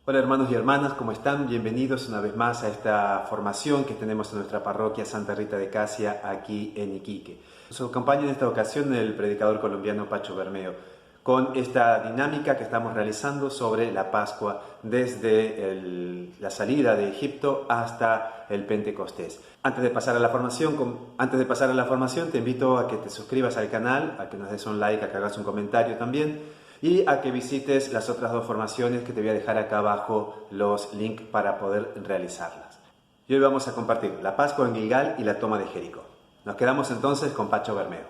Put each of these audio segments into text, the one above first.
Hola hermanos y hermanas, ¿cómo están? Bienvenidos una vez más a esta formación que tenemos en nuestra parroquia Santa Rita de Casia aquí en Iquique. Nos acompaña en esta ocasión el predicador colombiano Pacho Bermeo con esta dinámica que estamos realizando sobre la Pascua desde la salida de Egipto hasta el Pentecostés. Antes de pasar a la formación, te invito a que te suscribas al canal, a que nos des un like, a que hagas un comentario también y a que visites las otras dos formaciones que te voy a dejar acá abajo los links para poder realizarlas. Y hoy vamos a compartir la Pascua en Gilgal y la toma de Jericó. Nos quedamos entonces con Pacho Bermeo.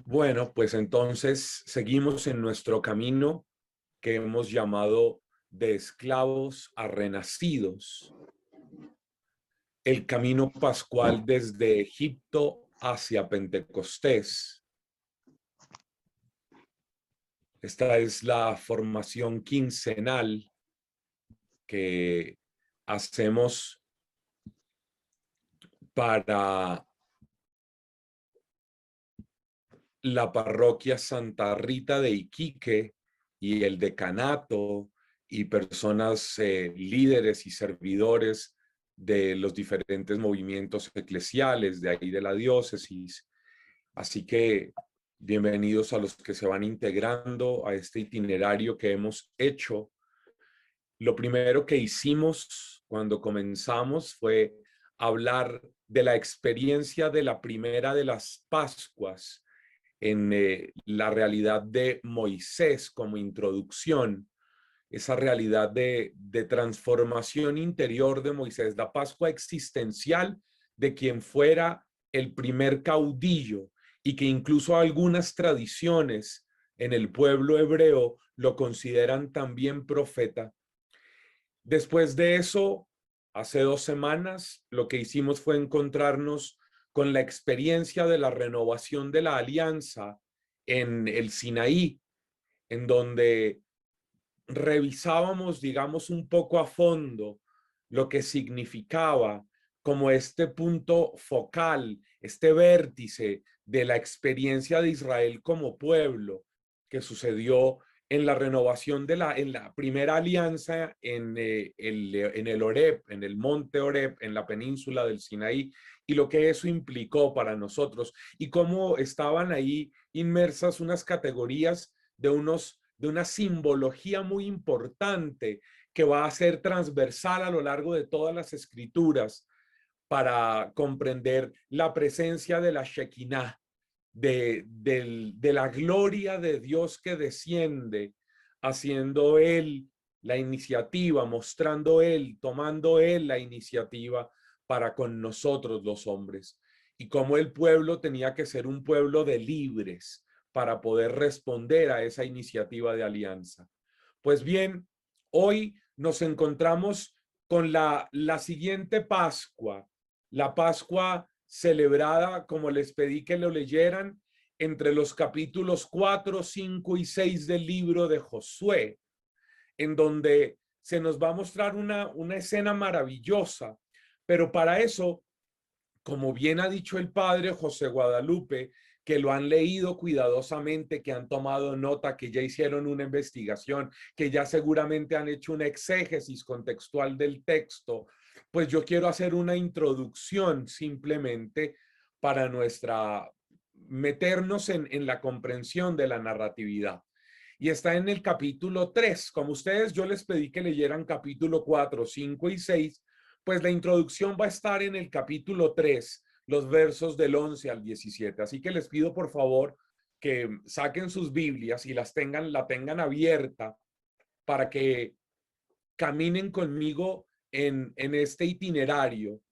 Bueno, pues entonces seguimos en nuestro camino que hemos llamado de esclavos a renacidos, el camino pascual desde Egipto hacia Pentecostés. Esta es la formación quincenal que hacemos para la parroquia Santa Rita de Iquique y el decanato y personas líderes y servidores de los diferentes movimientos eclesiales de ahí de la diócesis. Así que bienvenidos a los que se van integrando a este itinerario que hemos hecho. Lo primero que hicimos cuando comenzamos fue hablar de la experiencia de la primera de las Pascuas en la realidad de Moisés como introducción, esa realidad de transformación interior de Moisés, la Pascua existencial de quien fuera el primer caudillo y que incluso algunas tradiciones en el pueblo hebreo lo consideran también profeta. Después de eso, hace 2 semanas, lo que hicimos fue encontrarnos con la experiencia de la renovación de la alianza en el Sinaí, en donde revisábamos, digamos, un poco a fondo lo que significaba como este punto focal, este vértice de la experiencia de Israel como pueblo que sucedió en la renovación en la primera alianza en el Horeb, en el monte Horeb, en la península del Sinaí, y lo que eso implicó para nosotros, y cómo estaban ahí inmersas unas categorías de una simbología muy importante que va a ser transversal a lo largo de todas las escrituras para comprender la presencia de la Shekinah, de la gloria de Dios que desciende, haciendo Él la iniciativa, mostrando Él, tomando Él la iniciativa para con nosotros los hombres. Y cómo el pueblo tenía que ser un pueblo de libres para poder responder a esa iniciativa de alianza. Pues bien, hoy nos encontramos con la siguiente Pascua, la Pascua celebrada, como les pedí que lo leyeran, entre los capítulos 4, 5 y 6 del libro de Josué, en donde se nos va a mostrar una escena maravillosa, pero para eso, como bien ha dicho el padre José Guadalupe, que lo han leído cuidadosamente, que han tomado nota, que ya hicieron una investigación, que ya seguramente han hecho una exégesis contextual del texto, pues yo quiero hacer una introducción simplemente para meternos en la comprensión de la narratividad. Y está en el capítulo 3. Como ustedes, yo les pedí que leyeran capítulo 4, 5 y 6, pues la introducción va a estar en el capítulo 3, los versos del 11 al 17. Así que les pido por favor que saquen sus Biblias y la tengan abierta para que caminen conmigo en este itinerario,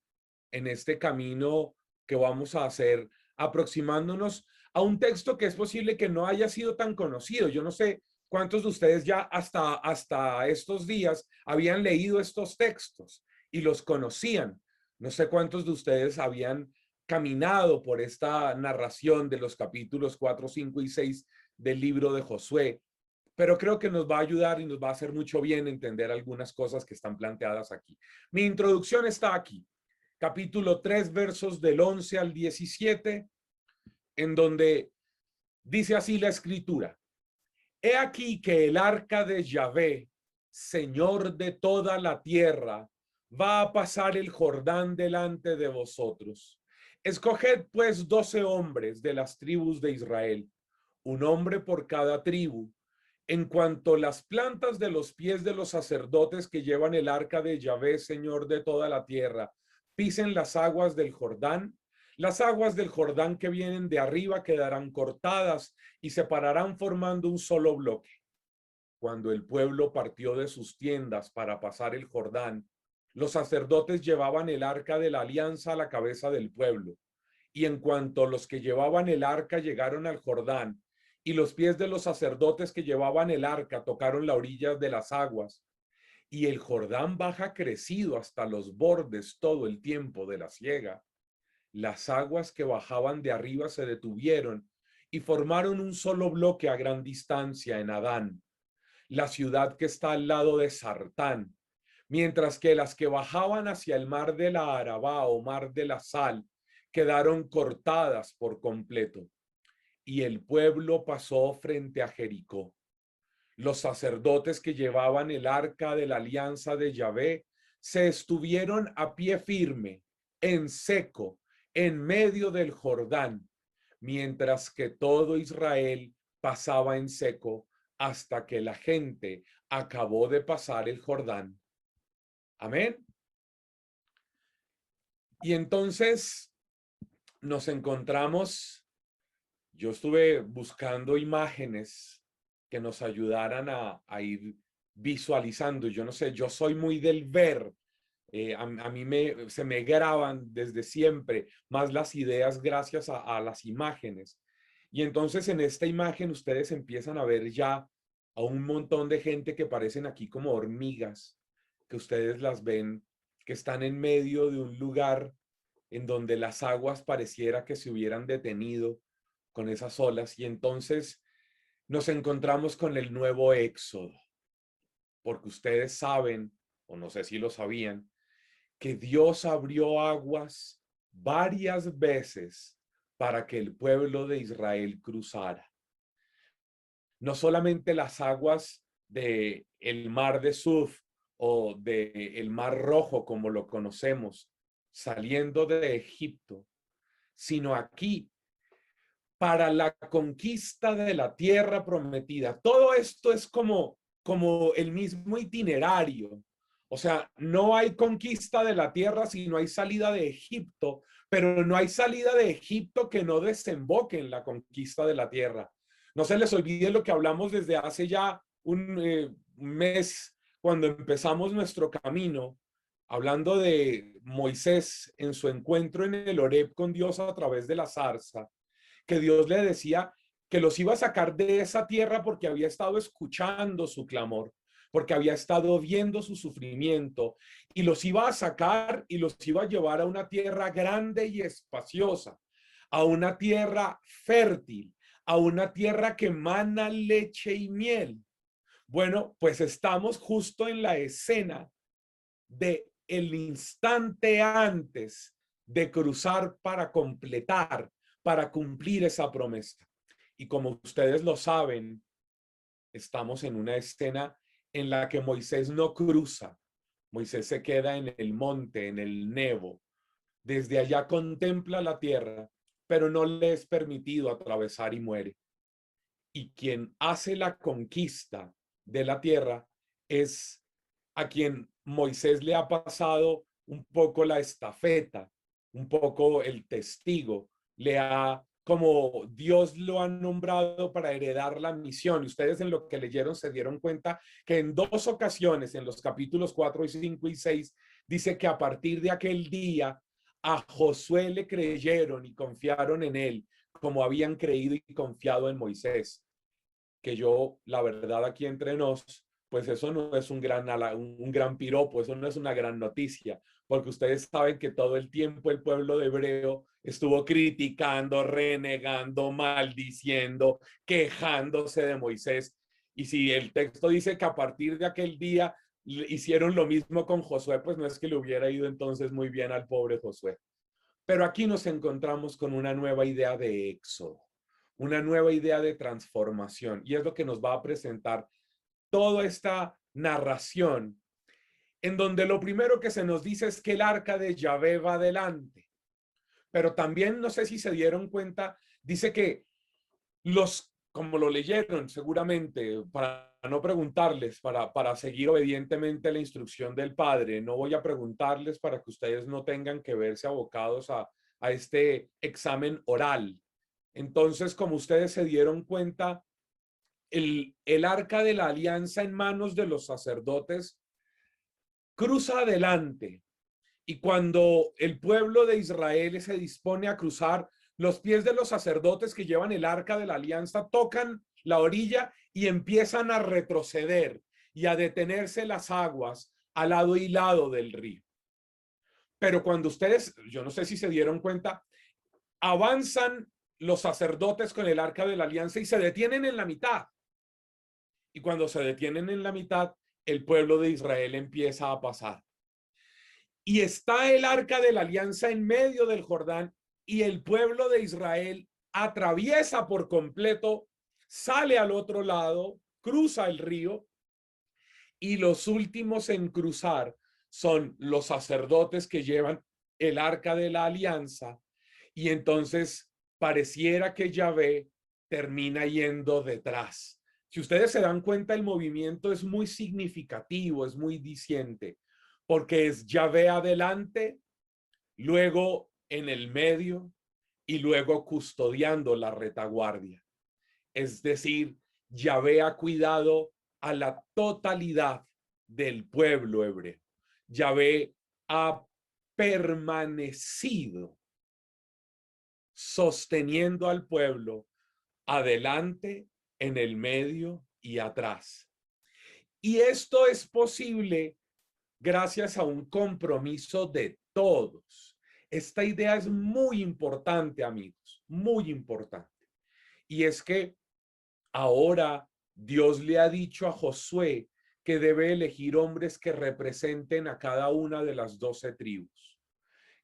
en este camino que vamos a hacer, aproximándonos a un texto que es posible que no haya sido tan conocido. Yo no sé cuántos de ustedes ya hasta estos días habían leído estos textos y los conocían. No sé cuántos de ustedes habían caminado por esta narración de los capítulos 4, 5 y 6 del libro de Josué, pero creo que nos va a ayudar y nos va a hacer mucho bien entender algunas cosas que están planteadas aquí. Mi introducción está aquí, capítulo 3, versos del 11 al 17, en donde dice así la escritura: he aquí que el arca de Yahvé, Señor de toda la tierra, va a pasar el Jordán delante de vosotros. Escoged pues 12 hombres de las tribus de Israel, un hombre por cada tribu. En cuanto las plantas de los pies de los sacerdotes que llevan el arca de Yahvé, Señor de toda la tierra, pisen las aguas del Jordán, las aguas del Jordán que vienen de arriba quedarán cortadas y se pararán formando un solo bloque. Cuando el pueblo partió de sus tiendas para pasar el Jordán, los sacerdotes llevaban el arca de la alianza a la cabeza del pueblo. Y en cuanto los que llevaban el arca llegaron al Jordán, y los pies de los sacerdotes que llevaban el arca tocaron la orilla de las aguas, y el Jordán baja crecido hasta los bordes todo el tiempo de la siega, las aguas que bajaban de arriba se detuvieron y formaron un solo bloque a gran distancia en Adán, la ciudad que está al lado de Sartán, mientras que las que bajaban hacia el mar de la Arabá o mar de la Sal quedaron cortadas por completo. Y el pueblo pasó frente a Jericó. Los sacerdotes que llevaban el arca de la alianza de Yahvé se estuvieron a pie firme, en seco, en medio del Jordán, mientras que todo Israel pasaba en seco hasta que la gente acabó de pasar el Jordán. Amén. Y entonces nos encontramos, yo estuve buscando imágenes que nos ayudaran a ir visualizando. Yo no sé, yo soy muy del ver. A mí se me graban desde siempre más las ideas gracias a las imágenes. Y entonces en esta imagen ustedes empiezan a ver ya a un montón de gente que parecen aquí como hormigas, que ustedes las ven, que están en medio de un lugar en donde las aguas pareciera que se hubieran detenido con esas olas. Y entonces nos encontramos con el nuevo éxodo, porque ustedes saben, o no sé si lo sabían, que Dios abrió aguas varias veces para que el pueblo de Israel cruzara. No solamente las aguas del mar de Suf o del mar Rojo, como lo conocemos, saliendo de Egipto, sino aquí para la conquista de la tierra prometida. Todo esto es como el mismo itinerario. O sea, no hay conquista de la tierra si no hay salida de Egipto, pero no hay salida de Egipto que no desemboque en la conquista de la tierra. No se les olvide lo que hablamos desde hace ya un mes, cuando empezamos nuestro camino, hablando de Moisés en su encuentro en el Horeb con Dios a través de la zarza, que Dios le decía que los iba a sacar de esa tierra porque había estado escuchando su clamor, porque había estado viendo su sufrimiento, y los iba a sacar y los iba a llevar a una tierra grande y espaciosa, a una tierra fértil, a una tierra que emana leche y miel. Bueno, pues estamos justo en la escena de el instante antes de cruzar para completar, para cumplir esa promesa. Y como ustedes lo saben, estamos en una escena en la que Moisés no cruza. Moisés se queda en el monte, en el Nebo. Desde allá contempla la tierra, pero no le es permitido atravesar y muere. Y quien hace la conquista de la tierra es a quien Moisés le ha pasado un poco la estafeta, un poco el testigo, le ha, como Dios lo ha nombrado para heredar la misión. Y ustedes en lo que leyeron se dieron cuenta que en dos ocasiones, en los capítulos 4 y 5 y 6, dice que a partir de aquel día a Josué le creyeron y confiaron en él, como habían creído y confiado en Moisés. Que yo, la verdad, aquí entre nos, pues eso no es un gran piropo, eso no es una gran noticia, porque ustedes saben que todo el tiempo el pueblo de hebreo estuvo criticando, renegando, maldiciendo, quejándose de Moisés. Y si el texto dice que a partir de aquel día hicieron lo mismo con Josué, pues no es que le hubiera ido entonces muy bien al pobre Josué. Pero aquí nos encontramos con una nueva idea de éxodo, una nueva idea de transformación. Y es lo que nos va a presentar toda esta narración, en donde lo primero que se nos dice es que el arca de Yahvé va adelante. Pero también, no sé si se dieron cuenta, dice que como lo leyeron seguramente, para no preguntarles, para seguir obedientemente la instrucción del Padre, no voy a preguntarles para que ustedes no tengan que verse abocados a este examen oral. Entonces, como ustedes se dieron cuenta, el arca de la alianza en manos de los sacerdotes cruza adelante. Y cuando el pueblo de Israel se dispone a cruzar, los pies de los sacerdotes que llevan el arca de la alianza tocan la orilla y empiezan a retroceder y a detenerse las aguas al lado y lado del río. Pero cuando ustedes, yo no sé si se dieron cuenta, avanzan los sacerdotes con el arca de la alianza y se detienen en la mitad. Y cuando se detienen en la mitad, el pueblo de Israel empieza a pasar. Y está el arca de la alianza en medio del Jordán y el pueblo de Israel atraviesa por completo, sale al otro lado, cruza el río y los últimos en cruzar son los sacerdotes que llevan el arca de la alianza y entonces pareciera que Yahvé termina yendo detrás. Si ustedes se dan cuenta, el movimiento es muy significativo, es muy diciente, porque es Yahvé adelante, luego en el medio y luego custodiando la retaguardia. Es decir, Yahvé ha cuidado a la totalidad del pueblo hebreo. Yahvé ha permanecido sosteniendo al pueblo adelante, en el medio y atrás. Y esto es posible gracias a un compromiso de todos. Esta idea es muy importante, amigos, muy importante. Y es que ahora Dios le ha dicho a Josué que debe elegir hombres que representen a cada una de las 12 tribus,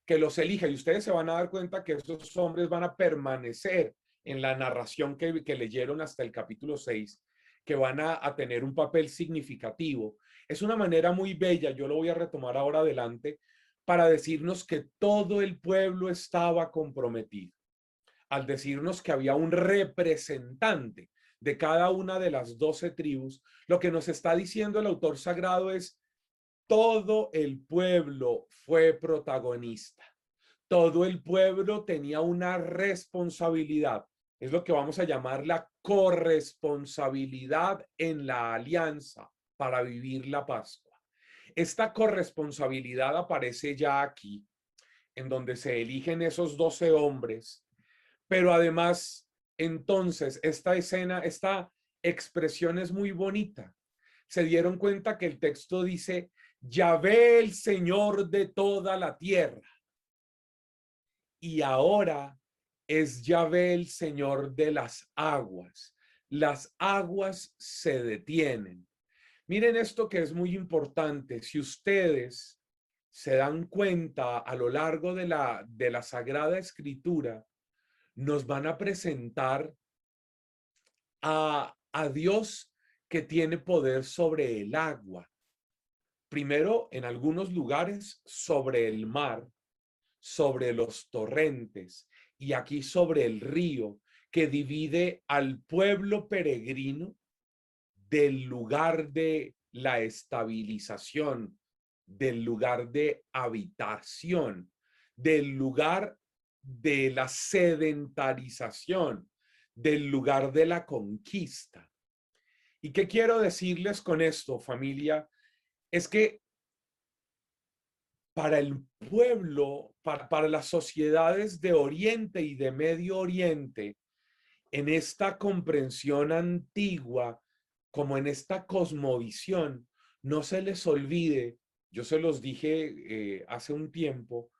que los elija. Y ustedes se van a dar cuenta que esos hombres van a permanecer en la narración que leyeron hasta el capítulo 6, que van a tener un papel significativo. Es una manera muy bella, yo lo voy a retomar ahora adelante, para decirnos que todo el pueblo estaba comprometido, al decirnos que había un representante de cada una de las 12 tribus. Lo que nos está diciendo el autor sagrado es: todo el pueblo fue protagonista. Todo el pueblo tenía una responsabilidad. Es lo que vamos a llamar la corresponsabilidad en la alianza para vivir la Pascua. Esta corresponsabilidad aparece ya aquí, en donde se eligen esos 12 hombres, pero además, entonces, esta escena, esta expresión es muy bonita. Se dieron cuenta que el texto dice: Yahvé, el Señor de toda la tierra. Y ahora es Yahvé el Señor de las aguas. Las aguas se detienen. Miren esto que es muy importante. Si ustedes se dan cuenta a lo largo de la Sagrada Escritura, nos van a presentar a Dios que tiene poder sobre el agua. Primero, en algunos lugares, sobre el mar, sobre los torrentes y aquí sobre el río que divide al pueblo peregrino del lugar de la estabilización, del lugar de habitación, del lugar de la sedentarización, del lugar de la conquista. ¿Y qué quiero decirles con esto, familia? Es que para el pueblo, para las sociedades de Oriente y de Medio Oriente, en esta comprensión antigua, como en esta cosmovisión, no se les olvide, yo se los dije hace un tiempo,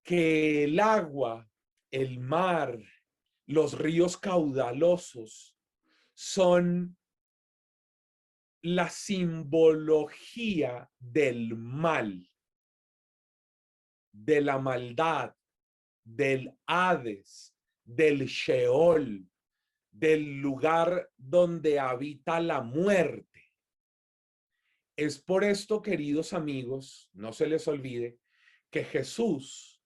que el agua, el mar, los ríos caudalosos son la simbología del mal, de la maldad, del Hades, del Sheol, del lugar donde habita la muerte. Es por esto, queridos amigos, no se les olvide que Jesús,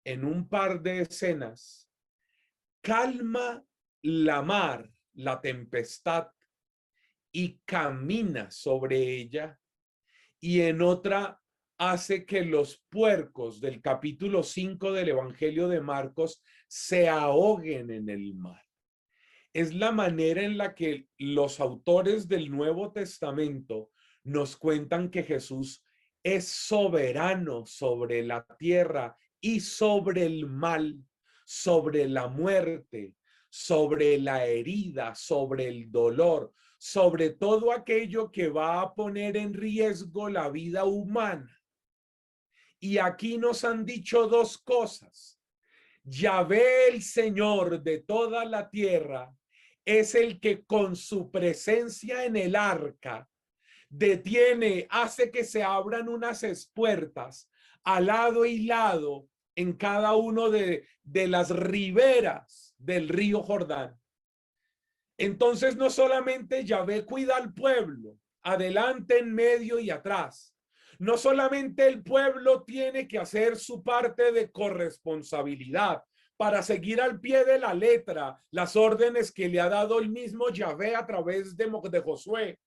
en un par de escenas, calma la mar, la tempestad, y camina sobre ella, y en otra hace que los puercos del capítulo 5 del Evangelio de Marcos se ahoguen en el mar. Es la manera en la que los autores del Nuevo Testamento nos cuentan que Jesús es soberano sobre la tierra y sobre el mal, sobre la muerte, sobre la herida, sobre el dolor, sobre todo aquello que va a poner en riesgo la vida humana. Y aquí nos han dicho dos cosas. Yahvé, el Señor de toda la tierra, es el que con su presencia en el arca detiene, hace que se abran unas espuertas a lado y lado en cada uno de las riberas del río Jordán. Entonces no solamente Yahvé cuida al pueblo, adelante, en medio y atrás. No solamente el pueblo tiene que hacer su parte de corresponsabilidad para seguir al pie de la letra las órdenes que le ha dado el mismo Yahvé a través de Josué,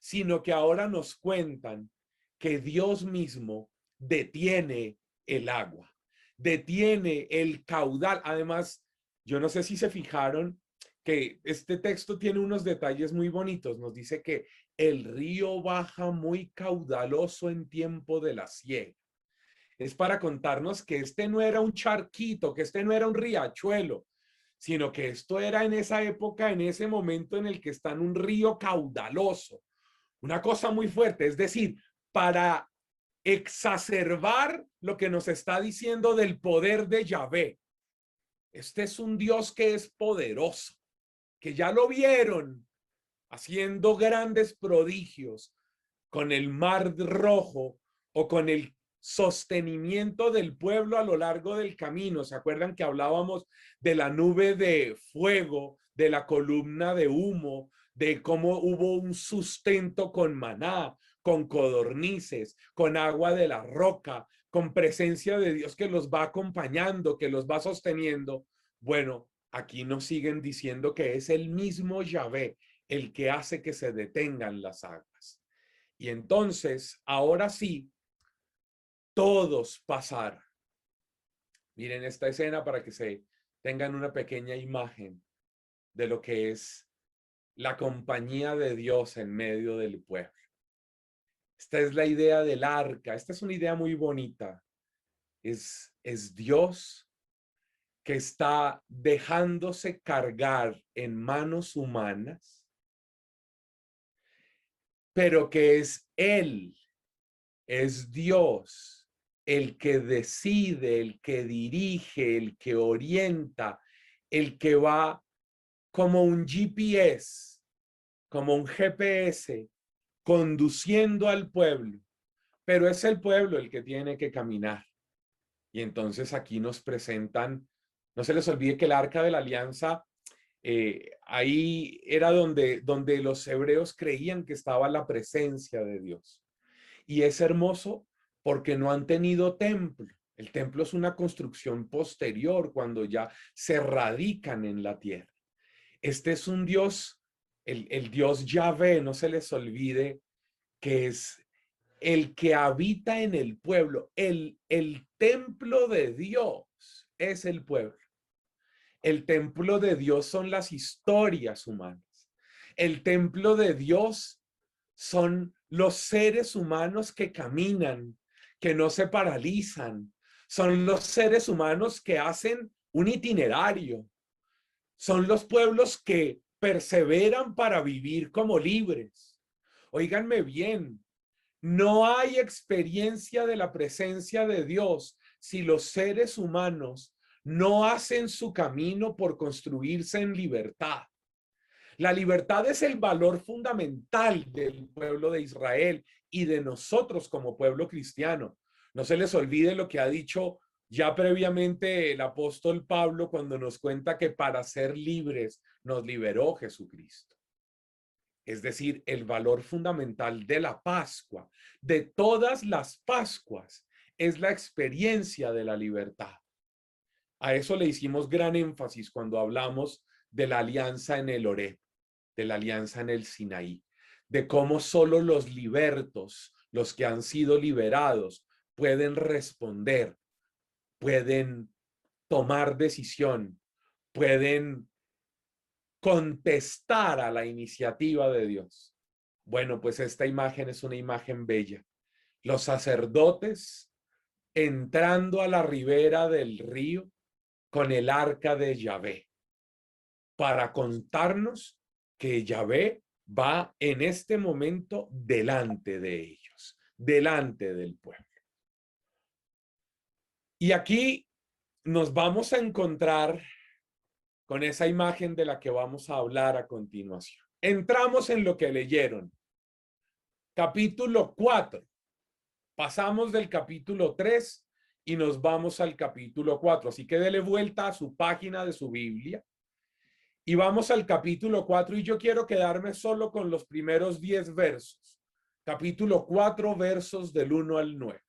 sino que ahora nos cuentan que Dios mismo detiene el agua, detiene el caudal. Además, yo no sé si se fijaron que este texto tiene unos detalles muy bonitos. Nos dice que el río baja muy caudaloso en tiempo de la siega. Es para contarnos que este no era un charquito, que este no era un riachuelo, sino que esto era en esa época, en ese momento en el que está en un río caudaloso. Una cosa muy fuerte, es decir, para exacerbar lo que nos está diciendo del poder de Yahvé. Este es un Dios que es poderoso, que ya lo vieron haciendo grandes prodigios con el Mar Rojo o con el sostenimiento del pueblo a lo largo del camino. ¿Se acuerdan que hablábamos de la nube de fuego, de la columna de humo, de cómo hubo un sustento con maná, con codornices, con agua de la roca, con presencia de Dios que los va acompañando, que los va sosteniendo? Bueno, aquí nos siguen diciendo que es el mismo Yahvé el que hace que se detengan las aguas. Y entonces, ahora sí, todos pasaron. Miren esta escena para que se tengan una pequeña imagen de lo que es la compañía de Dios en medio del pueblo. Esta es la idea del arca. Esta es una idea muy bonita. Es Dios que está dejándose cargar en manos humanas, pero que es Él, es Dios el que decide, el que dirige, el que orienta, el que va como un GPS, como un GPS, conduciendo al pueblo, pero es el pueblo el que tiene que caminar. Y entonces aquí nos presentan, no se les olvide que el Arca de la Alianza, ahí era donde los hebreos creían que estaba la presencia de Dios. Y es hermoso porque no han tenido templo. El templo es una construcción posterior cuando ya se radican en la tierra. Este es un Dios, el Dios Yahvé, no se les olvide que es el que habita en el pueblo. El templo de Dios es el pueblo. El templo de Dios son las historias humanas. El templo de Dios son los seres humanos que caminan, que no se paralizan. Son los seres humanos que hacen un itinerario. Son los pueblos que perseveran para vivir como libres. Óiganme bien, no hay experiencia de la presencia de Dios si los seres humanos no hacen su camino por construirse en libertad. La libertad es el valor fundamental del pueblo de Israel y de nosotros como pueblo cristiano. No se les olvide lo que ha dicho Ya previamente el apóstol Pablo, cuando nos cuenta que para ser libres nos liberó Jesucristo. Es decir, el valor fundamental de la Pascua, de todas las Pascuas, es la experiencia de la libertad. A eso le hicimos gran énfasis cuando hablamos de la alianza en el Horeb, de la alianza en el Sinaí, de cómo solo los libertos, los que han sido liberados, pueden responder, pueden tomar decisión, pueden contestar a la iniciativa de Dios. Bueno, pues esta imagen es una imagen bella. Los sacerdotes entrando a la ribera del río con el arca de Yahvé para contarnos que Yahvé va en este momento delante de ellos, delante del pueblo. Y aquí nos vamos a encontrar con esa imagen de la que vamos a hablar a continuación. Entramos en lo que leyeron. Capítulo 4. Pasamos del capítulo 3 y nos vamos al capítulo 4. Así que dele vuelta a su página de su Biblia y vamos al capítulo 4 y yo quiero quedarme solo con los primeros 10 versos. Capítulo 4, versos del 1 al 9.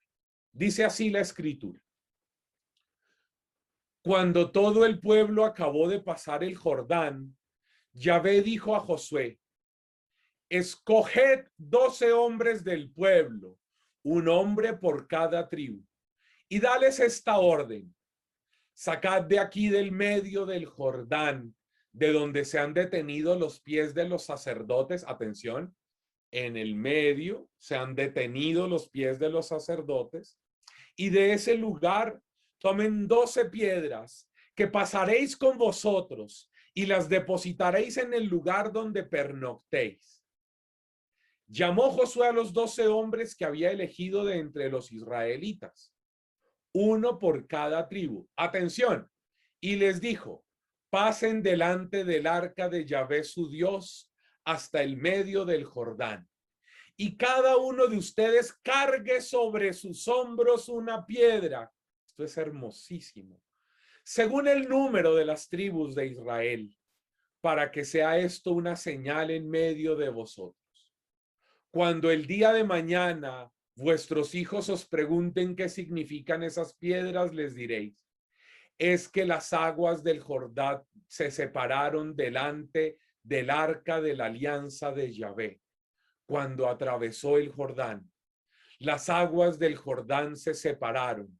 Dice así la escritura. Cuando todo el pueblo acabó de pasar el Jordán, Yahvé dijo a Josué, escoged 12 hombres del pueblo, un hombre por cada tribu, y dales esta orden. Sacad de aquí del medio del Jordán, de donde se han detenido los pies de los sacerdotes. Atención, en el medio se han detenido los pies de los sacerdotes, y de ese lugar tomen 12 piedras que pasaréis con vosotros y las depositaréis en el lugar donde pernoctéis. Llamó Josué a los 12 hombres que había elegido de entre los israelitas, uno por cada tribu. Atención. Y les dijo, pasen delante del arca de Yahvé su Dios hasta el medio del Jordán. Y cada uno de ustedes cargue sobre sus hombros una piedra. Esto es hermosísimo. Según el número de las tribus de Israel, para que sea esto una señal en medio de vosotros. Cuando el día de mañana vuestros hijos os pregunten qué significan esas piedras, les diréis, es que las aguas del Jordán se separaron delante del arca de la alianza de Yahvé. Cuando atravesó el Jordán, las aguas del Jordán se separaron.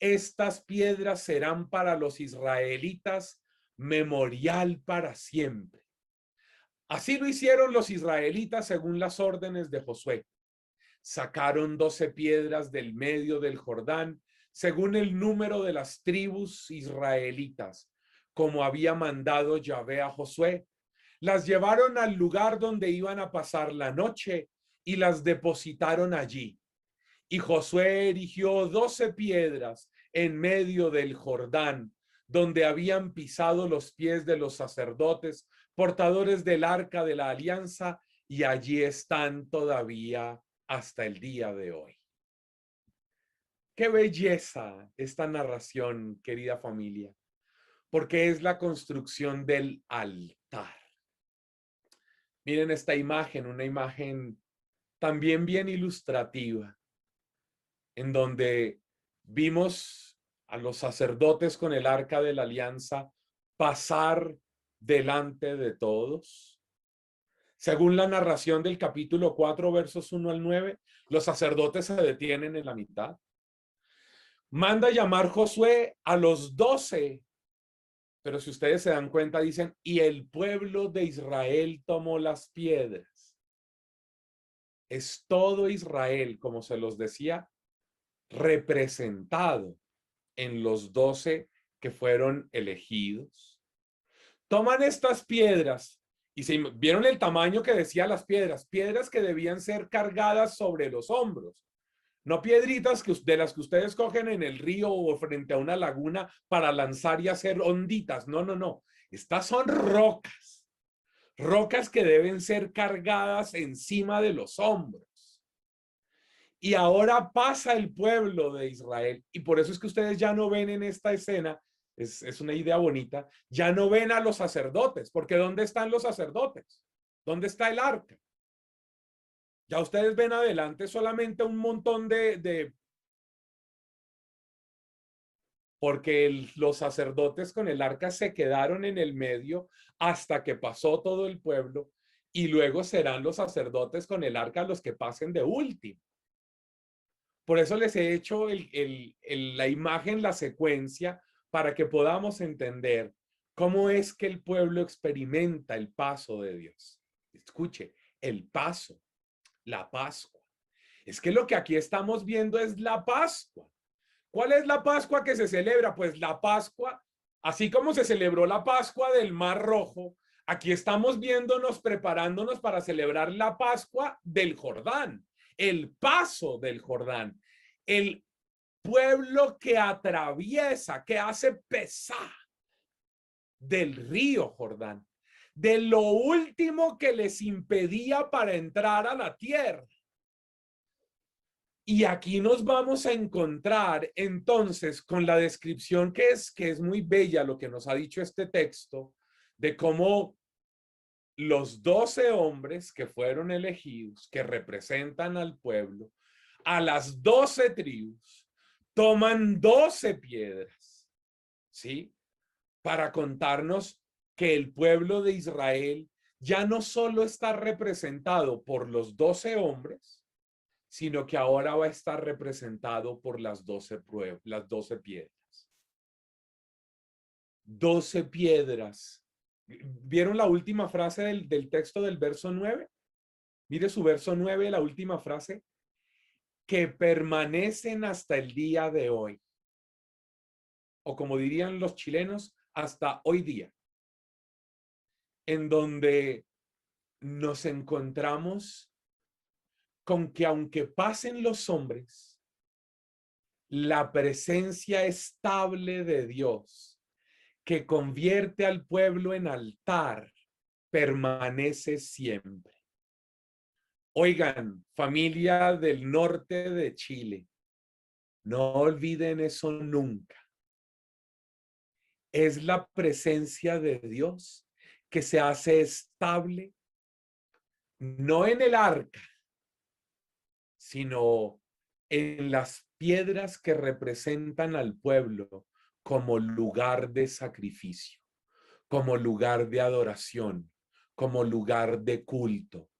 Estas piedras serán para los israelitas memorial para siempre. Así lo hicieron los israelitas según las órdenes de Josué. Sacaron 12 piedras del medio del Jordán, según el número de las tribus israelitas, como había mandado Yahvé a Josué. Las llevaron al lugar donde iban a pasar la noche y las depositaron allí. Y Josué erigió 12 piedras en medio del Jordán, donde habían pisado los pies de los sacerdotes, portadores del arca de la alianza, y allí están todavía hasta el día de hoy. Qué belleza esta narración, querida familia, porque es la construcción del altar. Miren esta imagen, una imagen también bien ilustrativa, en donde vimos a los sacerdotes con el arca de la alianza pasar delante de todos. Según la narración del capítulo 4, versos 1 al 9, los sacerdotes se detienen en la mitad. Manda llamar Josué a los 12, pero si ustedes se dan cuenta, dicen, y el pueblo de Israel tomó las piedras. Es todo Israel, como se los decía, representado en los 12 que fueron elegidos. Toman estas piedras y se vieron el tamaño que decía las piedras, piedras que debían ser cargadas sobre los hombros, no piedritas de las que ustedes cogen en el río o frente a una laguna para lanzar y hacer onditas. No, no, no. Estas son rocas, rocas que deben ser cargadas encima de los hombros. Y ahora pasa el pueblo de Israel. Y por eso es que ustedes ya no ven en esta escena, es una idea bonita, ya no ven a los sacerdotes, porque ¿dónde están los sacerdotes? ¿Dónde está el arca? Ya ustedes ven adelante solamente un montón porque los sacerdotes con el arca se quedaron en el medio hasta que pasó todo el pueblo y luego serán los sacerdotes con el arca los que pasen de último. Por eso les he hecho la imagen, la secuencia, para que podamos entender cómo es que el pueblo experimenta el paso de Dios. Escuche, el paso, la Pascua. Es que lo que aquí estamos viendo es la Pascua. ¿Cuál es la Pascua que se celebra? Pues la Pascua, así como se celebró la Pascua del Mar Rojo, aquí estamos viéndonos, preparándonos para celebrar la Pascua del Jordán, el paso del Jordán, el pueblo que atraviesa, que hace pesar del río Jordán, de lo último que les impedía para entrar a la tierra. Y aquí nos vamos a encontrar entonces con la descripción que es muy bella lo que nos ha dicho este texto de cómo los 12 hombres que fueron elegidos, que representan al pueblo, a las 12 tribus, toman 12 piedras, ¿sí? Para contarnos que el pueblo de Israel ya no solo está representado por los 12 hombres, sino que ahora va a estar representado por las 12 pruebas, las 12 piedras. 12 piedras. ¿Vieron la última frase del texto del verso 9? Mire su verso 9, la última frase, que permanecen hasta el día de hoy. O como dirían los chilenos, hasta hoy día. En donde nos encontramos con que aunque pasen los hombres, la presencia estable de Dios que convierte al pueblo en altar permanece siempre. Oigan, familia del norte de Chile, no olviden eso nunca. Es la presencia de Dios que se hace estable, no en el arca, sino en las piedras que representan al pueblo como lugar de sacrificio, como lugar de adoración, como lugar de culto,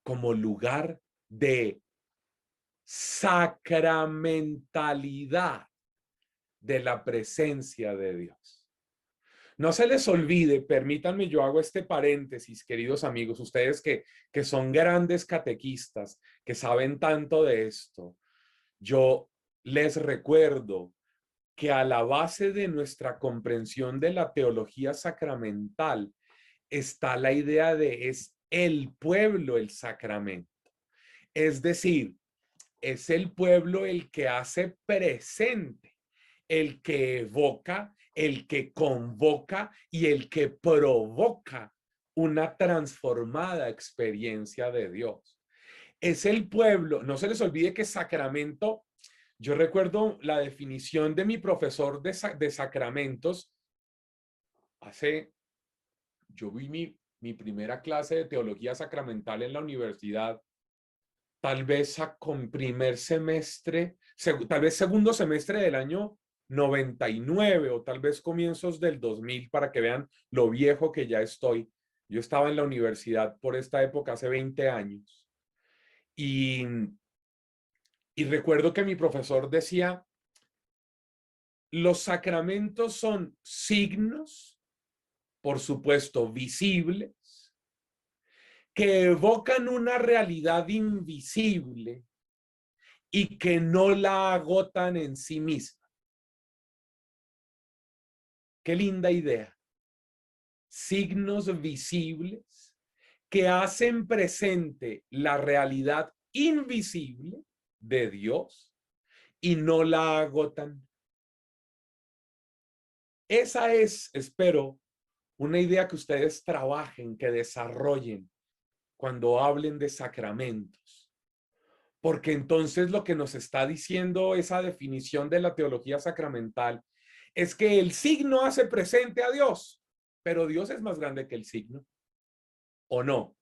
como lugar de sacramentalidad de la presencia de Dios. No se les olvide, permítanme, yo hago este paréntesis, queridos amigos, ustedes que son grandes catequistas, que saben tanto de esto, yo les recuerdo que a la base de nuestra comprensión de la teología sacramental está la idea de es el pueblo el sacramento. Es decir, es el pueblo el que hace presente, el que evoca, el que convoca y el que provoca una transformada experiencia de Dios. Es el pueblo, no se les olvide que sacramento, yo recuerdo la definición de mi profesor de sacramentos, yo vi mi primera clase de teología sacramental en la universidad, tal vez con primer semestre, tal vez segundo semestre del año 99 o tal vez comienzos del 2000 para que vean lo viejo que ya estoy. Yo estaba en la universidad por esta época hace 20 años y recuerdo que mi profesor decía, los sacramentos son signos, por supuesto, visibles, que evocan una realidad invisible y que no la agotan en sí misma. Qué linda idea. Signos visibles que hacen presente la realidad invisible de Dios y no la agotan. Esa es, espero, una idea que ustedes trabajen, que desarrollen cuando hablen de sacramentos. porque entonces lo que nos está diciendo esa definición de la teología sacramental es que el signo hace presente a Dios, pero Dios es más grande que el signo, ¿o no?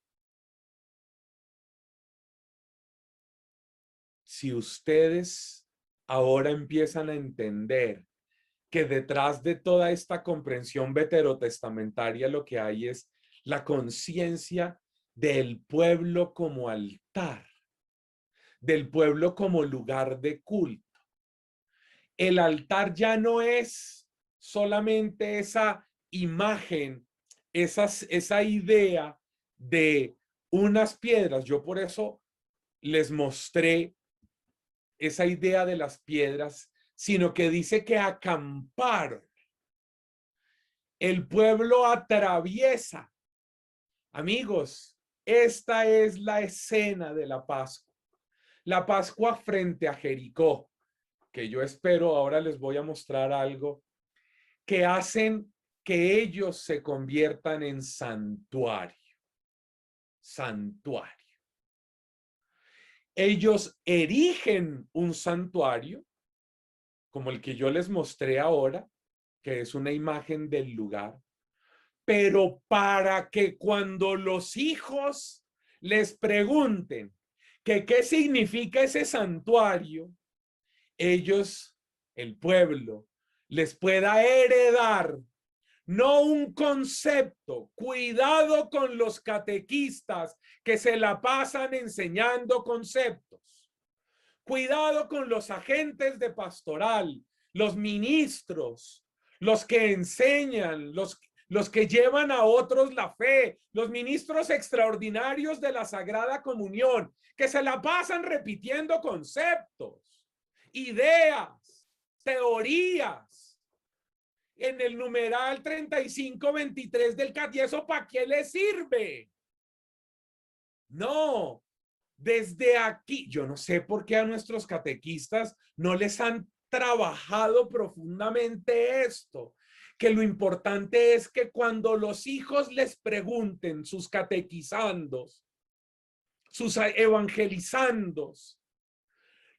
Si ustedes ahora empiezan a entender que detrás de toda esta comprensión veterotestamentaria lo que hay es la conciencia del pueblo como altar, del pueblo como lugar de culto. El altar ya no es solamente esa imagen, esa idea de unas piedras. Yo por eso les mostré esa idea de las piedras, sino que dice que acamparon. El pueblo atraviesa. Amigos, esta es la escena de la Pascua. La Pascua frente a Jericó, que yo espero, ahora les voy a mostrar algo, que hacen que ellos se conviertan en santuario. Santuario. Ellos erigen un santuario, como el que yo les mostré ahora, que es una imagen del lugar, pero para que cuando los hijos les pregunten que qué significa ese santuario, ellos, el pueblo, les pueda heredar no un concepto. Cuidado con los catequistas que se la pasan enseñando conceptos. Cuidado con los agentes de pastoral, los ministros, los que enseñan, los que llevan a otros la fe, los ministros extraordinarios de la Sagrada Comunión, que se la pasan repitiendo conceptos, ideas, teorías. En el numeral 3523 del catecismo, ¿para qué le sirve? No, desde aquí, yo no sé por qué a nuestros catequistas no les han trabajado profundamente esto, que lo importante es que cuando los hijos les pregunten, sus catequizandos, sus evangelizandos,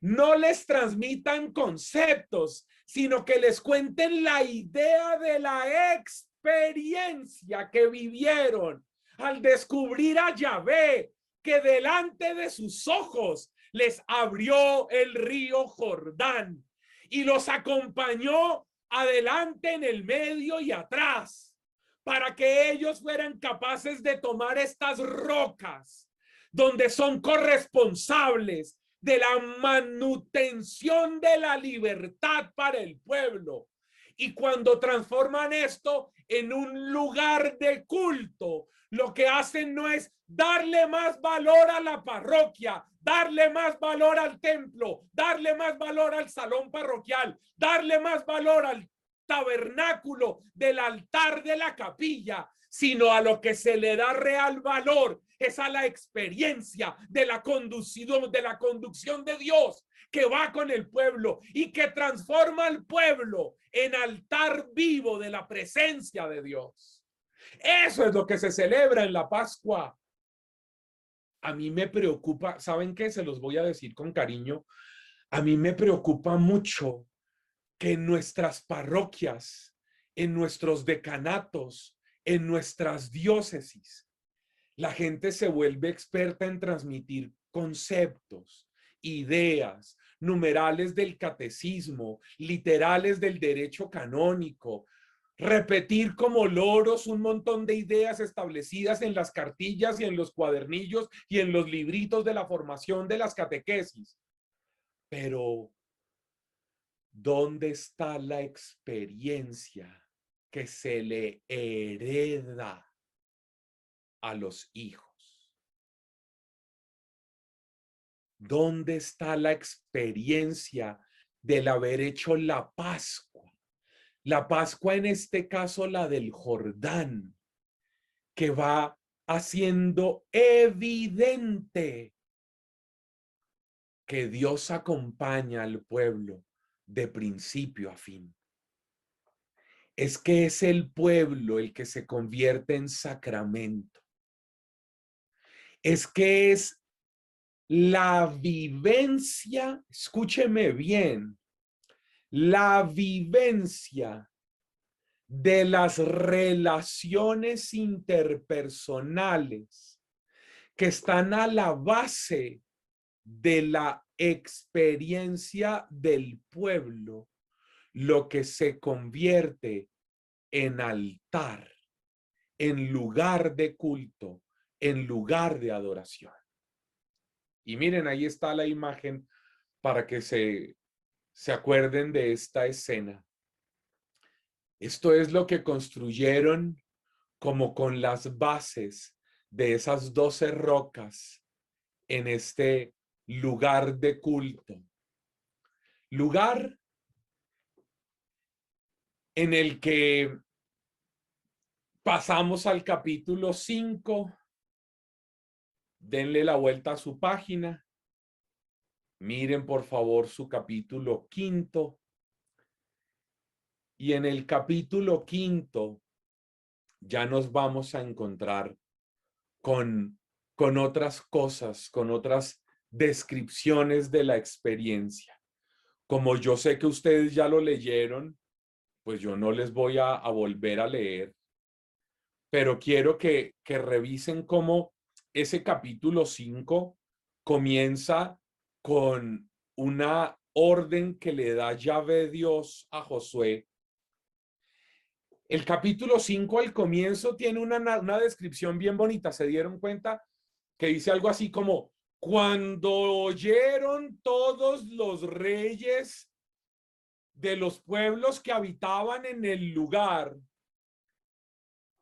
no les transmitan conceptos, sino que les cuenten la idea de la experiencia que vivieron al descubrir a Yahvé, que delante de sus ojos les abrió el río Jordán y los acompañó adelante, en el medio y atrás, para que ellos fueran capaces de tomar estas rocas donde son corresponsables de la manutención de la libertad para el pueblo. Y cuando transforman esto en un lugar de culto, lo que hacen no es darle más valor a la parroquia, darle más valor al templo, darle más valor al salón parroquial, darle más valor al tabernáculo del altar de la capilla, sino a lo que se le da real valor es a la experiencia de la conducción de Dios, que va con el pueblo y que transforma al pueblo en altar vivo de la presencia de Dios. Eso es lo que se celebra en la Pascua. A mí me preocupa, ¿saben qué? Se los voy a decir con cariño. A mí me preocupa mucho que en nuestras parroquias, en nuestros decanatos, en nuestras diócesis, la gente se vuelve experta en transmitir conceptos, ideas, numerales del catecismo, literales del derecho canónico, repetir como loros un montón de ideas establecidas en las cartillas y en los cuadernillos y en los libritos de la formación de las catequesis. Pero, ¿dónde está la experiencia que se le hereda a los hijos? ¿Dónde está la experiencia del haber hecho la Pascua? La Pascua, en este caso, la del Jordán, que va haciendo evidente que Dios acompaña al pueblo de principio a fin. Es que es el pueblo el que se convierte en sacramento. Es que es La vivencia, escúcheme bien, la vivencia de las relaciones interpersonales que están a la base de la experiencia del pueblo, lo que se convierte en altar, en lugar de culto, en lugar de adoración. Y miren, ahí está la imagen para que se acuerden de esta escena. Esto es lo que construyeron como con las bases de esas 12 rocas en este lugar de culto. Lugar en el que pasamos al capítulo 5. Denle la vuelta a su página. Miren por favor su capítulo 5. Y en el capítulo 5 ya nos vamos a encontrar con otras cosas, con otras descripciones de la experiencia. Como yo sé que ustedes ya lo leyeron, pues yo no les voy a volver a leer, pero quiero que revisen cómo ese capítulo 5 comienza con una orden que le da Yahvé Dios a Josué. El capítulo 5 al comienzo tiene una descripción bien bonita. ¿Se dieron cuenta? Que dice algo así como, cuando oyeron todos los reyes de los pueblos que habitaban en el lugar,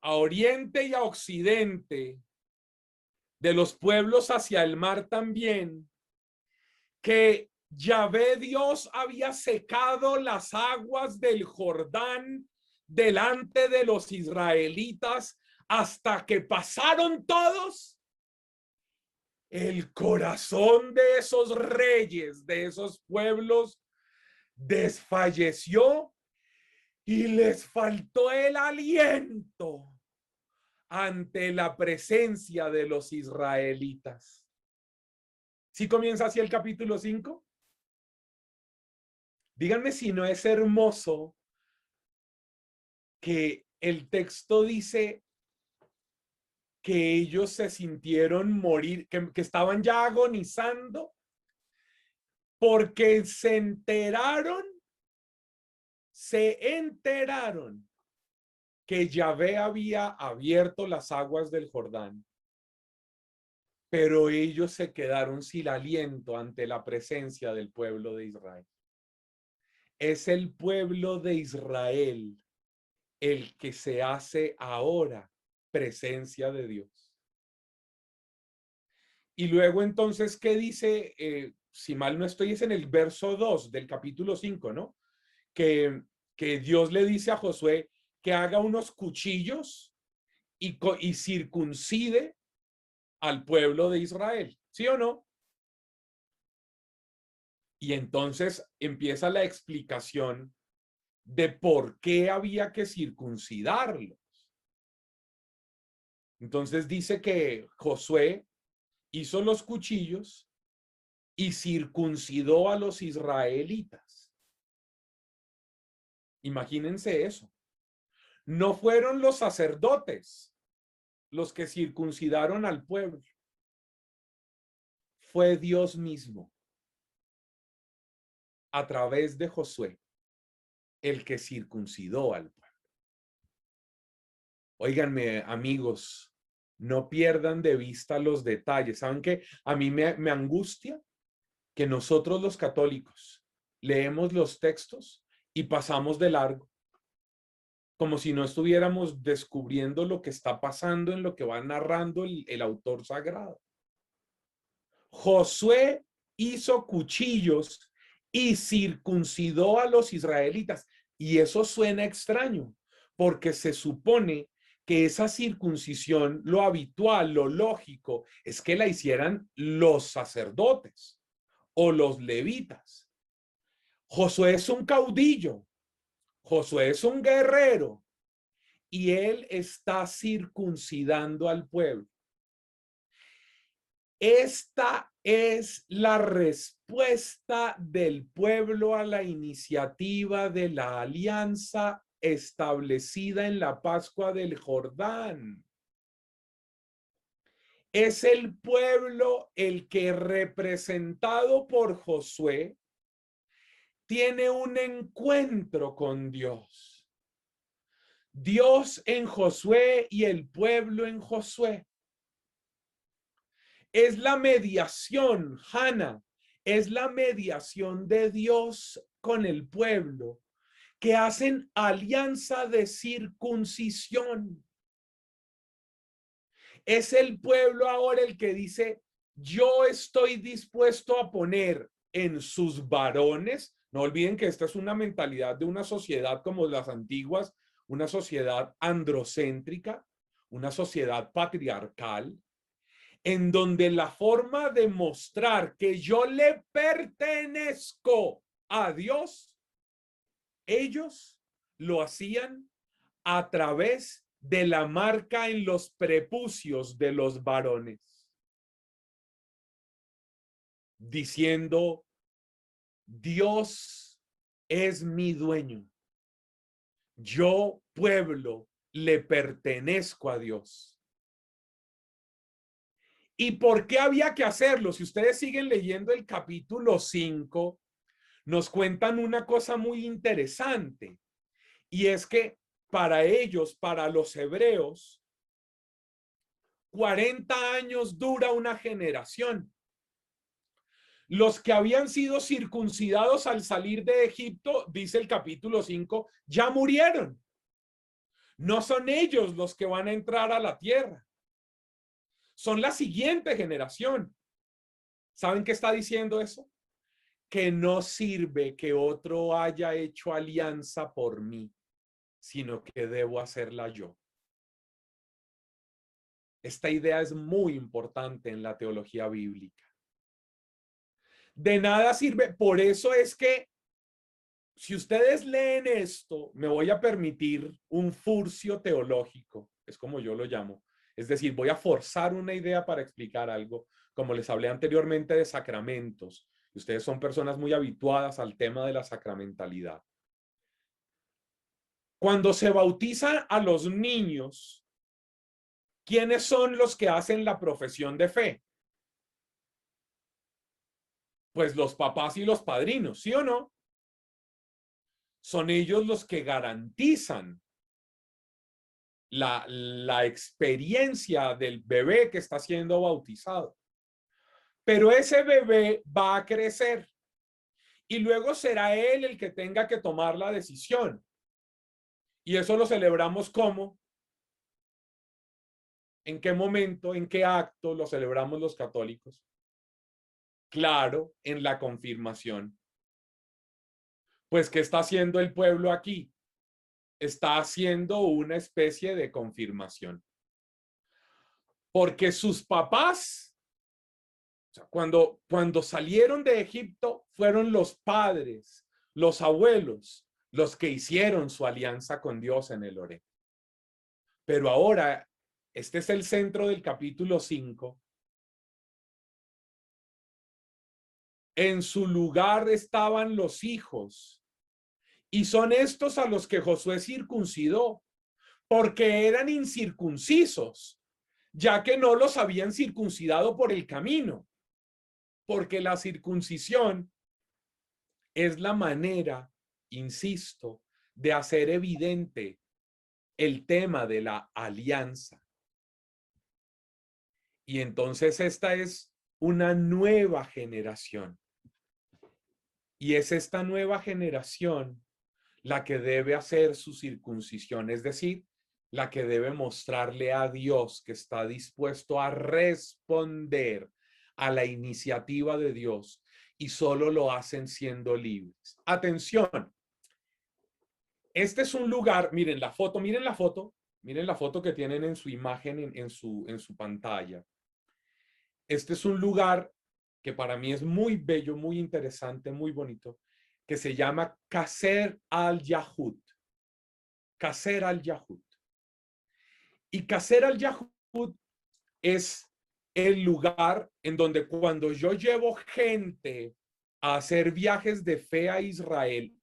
a oriente y a occidente, de los pueblos hacia el mar también, que Yahvé Dios había secado las aguas del Jordán delante de los israelitas hasta que pasaron todos, el corazón de esos reyes, de esos pueblos, desfalleció y les faltó el aliento ante la presencia de los israelitas. ¿Sí comienza así el capítulo 5? Díganme si no es hermoso que el texto dice que ellos se sintieron morir, que estaban ya agonizando porque se enteraron que Yahvé había abierto las aguas del Jordán, pero ellos se quedaron sin aliento ante la presencia del pueblo de Israel. Es el pueblo de Israel el que se hace ahora presencia de Dios. Y luego entonces, ¿qué dice? Si mal no estoy, es en el verso 2 del capítulo 5, ¿no? Que Dios le dice a Josué que haga unos cuchillos y circuncide al pueblo de Israel, ¿sí o no? Y entonces empieza la explicación de por qué había que circuncidarlos. Entonces dice que Josué hizo los cuchillos y circuncidó a los israelitas. Imagínense eso. No fueron los sacerdotes los que circuncidaron al pueblo. Fue Dios mismo, a través de Josué, el que circuncidó al pueblo. Óiganme, amigos, no pierdan de vista los detalles. ¿Saben qué? A mí me angustia que nosotros los católicos leemos los textos y pasamos de largo, como si no estuviéramos descubriendo lo que está pasando en lo que va narrando el autor sagrado. Josué hizo cuchillos y circuncidó a los israelitas. Y eso suena extraño, porque se supone que esa circuncisión, lo habitual, lo lógico, es que la hicieran los sacerdotes o los levitas. Josué es un caudillo, Josué es un guerrero, y él está circuncidando al pueblo. Esta es la respuesta del pueblo a la iniciativa de la alianza establecida en la Pascua del Jordán. Es el pueblo el que, representado por Josué, tiene un encuentro con Dios. Dios en Josué y el pueblo en Josué. Es la mediación, Hannah, es la mediación de Dios con el pueblo, que hacen alianza de circuncisión. Es el pueblo ahora el que dice, yo estoy dispuesto a poner en sus varones, no olviden que esta es una mentalidad de una sociedad como las antiguas, una sociedad androcéntrica, una sociedad patriarcal, en donde la forma de mostrar que yo le pertenezco a Dios, ellos lo hacían a través de la marca en los prepucios de los varones, diciendo, Dios es mi dueño. Yo, pueblo, le pertenezco a Dios. ¿Y por qué había que hacerlo? Si ustedes siguen leyendo el capítulo 5, nos cuentan una cosa muy interesante, y es que para ellos, para los hebreos, 40 años dura una generación. Los que habían sido circuncidados al salir de Egipto, dice el capítulo 5, ya murieron. No son ellos los que van a entrar a la tierra. Son la siguiente generación. ¿Saben qué está diciendo eso? Que no sirve que otro haya hecho alianza por mí, sino que debo hacerla yo. Esta idea es muy importante en la teología bíblica. De nada sirve, por eso es que si ustedes leen esto, me voy a permitir un furcio teológico, es como yo lo llamo. Es decir, voy a forzar una idea para explicar algo, como les hablé anteriormente de sacramentos. Ustedes son personas muy habituadas al tema de la sacramentalidad. Cuando se bautiza a los niños, ¿quiénes son los que hacen la profesión de fe? Pues los papás y los padrinos, ¿sí o no? Son ellos los que garantizan la experiencia del bebé que está siendo bautizado. Pero ese bebé va a crecer y luego será él el que tenga que tomar la decisión. Y eso lo celebramos ¿cómo? ¿En qué momento, en qué acto lo celebramos los católicos? Claro, en la confirmación. Pues, ¿qué está haciendo el pueblo aquí? Está haciendo una especie de confirmación. Porque sus papás, o sea, cuando salieron de Egipto, fueron los padres, los abuelos, los que hicieron su alianza con Dios en el Oré. Pero ahora, este es el centro del capítulo 5. En su lugar estaban los hijos, y son estos a los que Josué circuncidó, porque eran incircuncisos, ya que no los habían circuncidado por el camino, porque la circuncisión es la manera, insisto, de hacer evidente el tema de la alianza. Y entonces esta es una nueva generación. Y es esta nueva generación la que debe hacer su circuncisión, es decir, la que debe mostrarle a Dios que está dispuesto a responder a la iniciativa de Dios, y solo lo hacen siendo libres. Atención, este es un lugar, miren la foto, miren la foto que tienen en su imagen en su pantalla. Este es un lugar que para mí es muy bello, muy interesante, muy bonito, que se llama Qasr al-Yahud. Qasr al-Yahud. Y Qasr al-Yahud es el lugar en donde cuando yo llevo gente a hacer viajes de fe a Israel,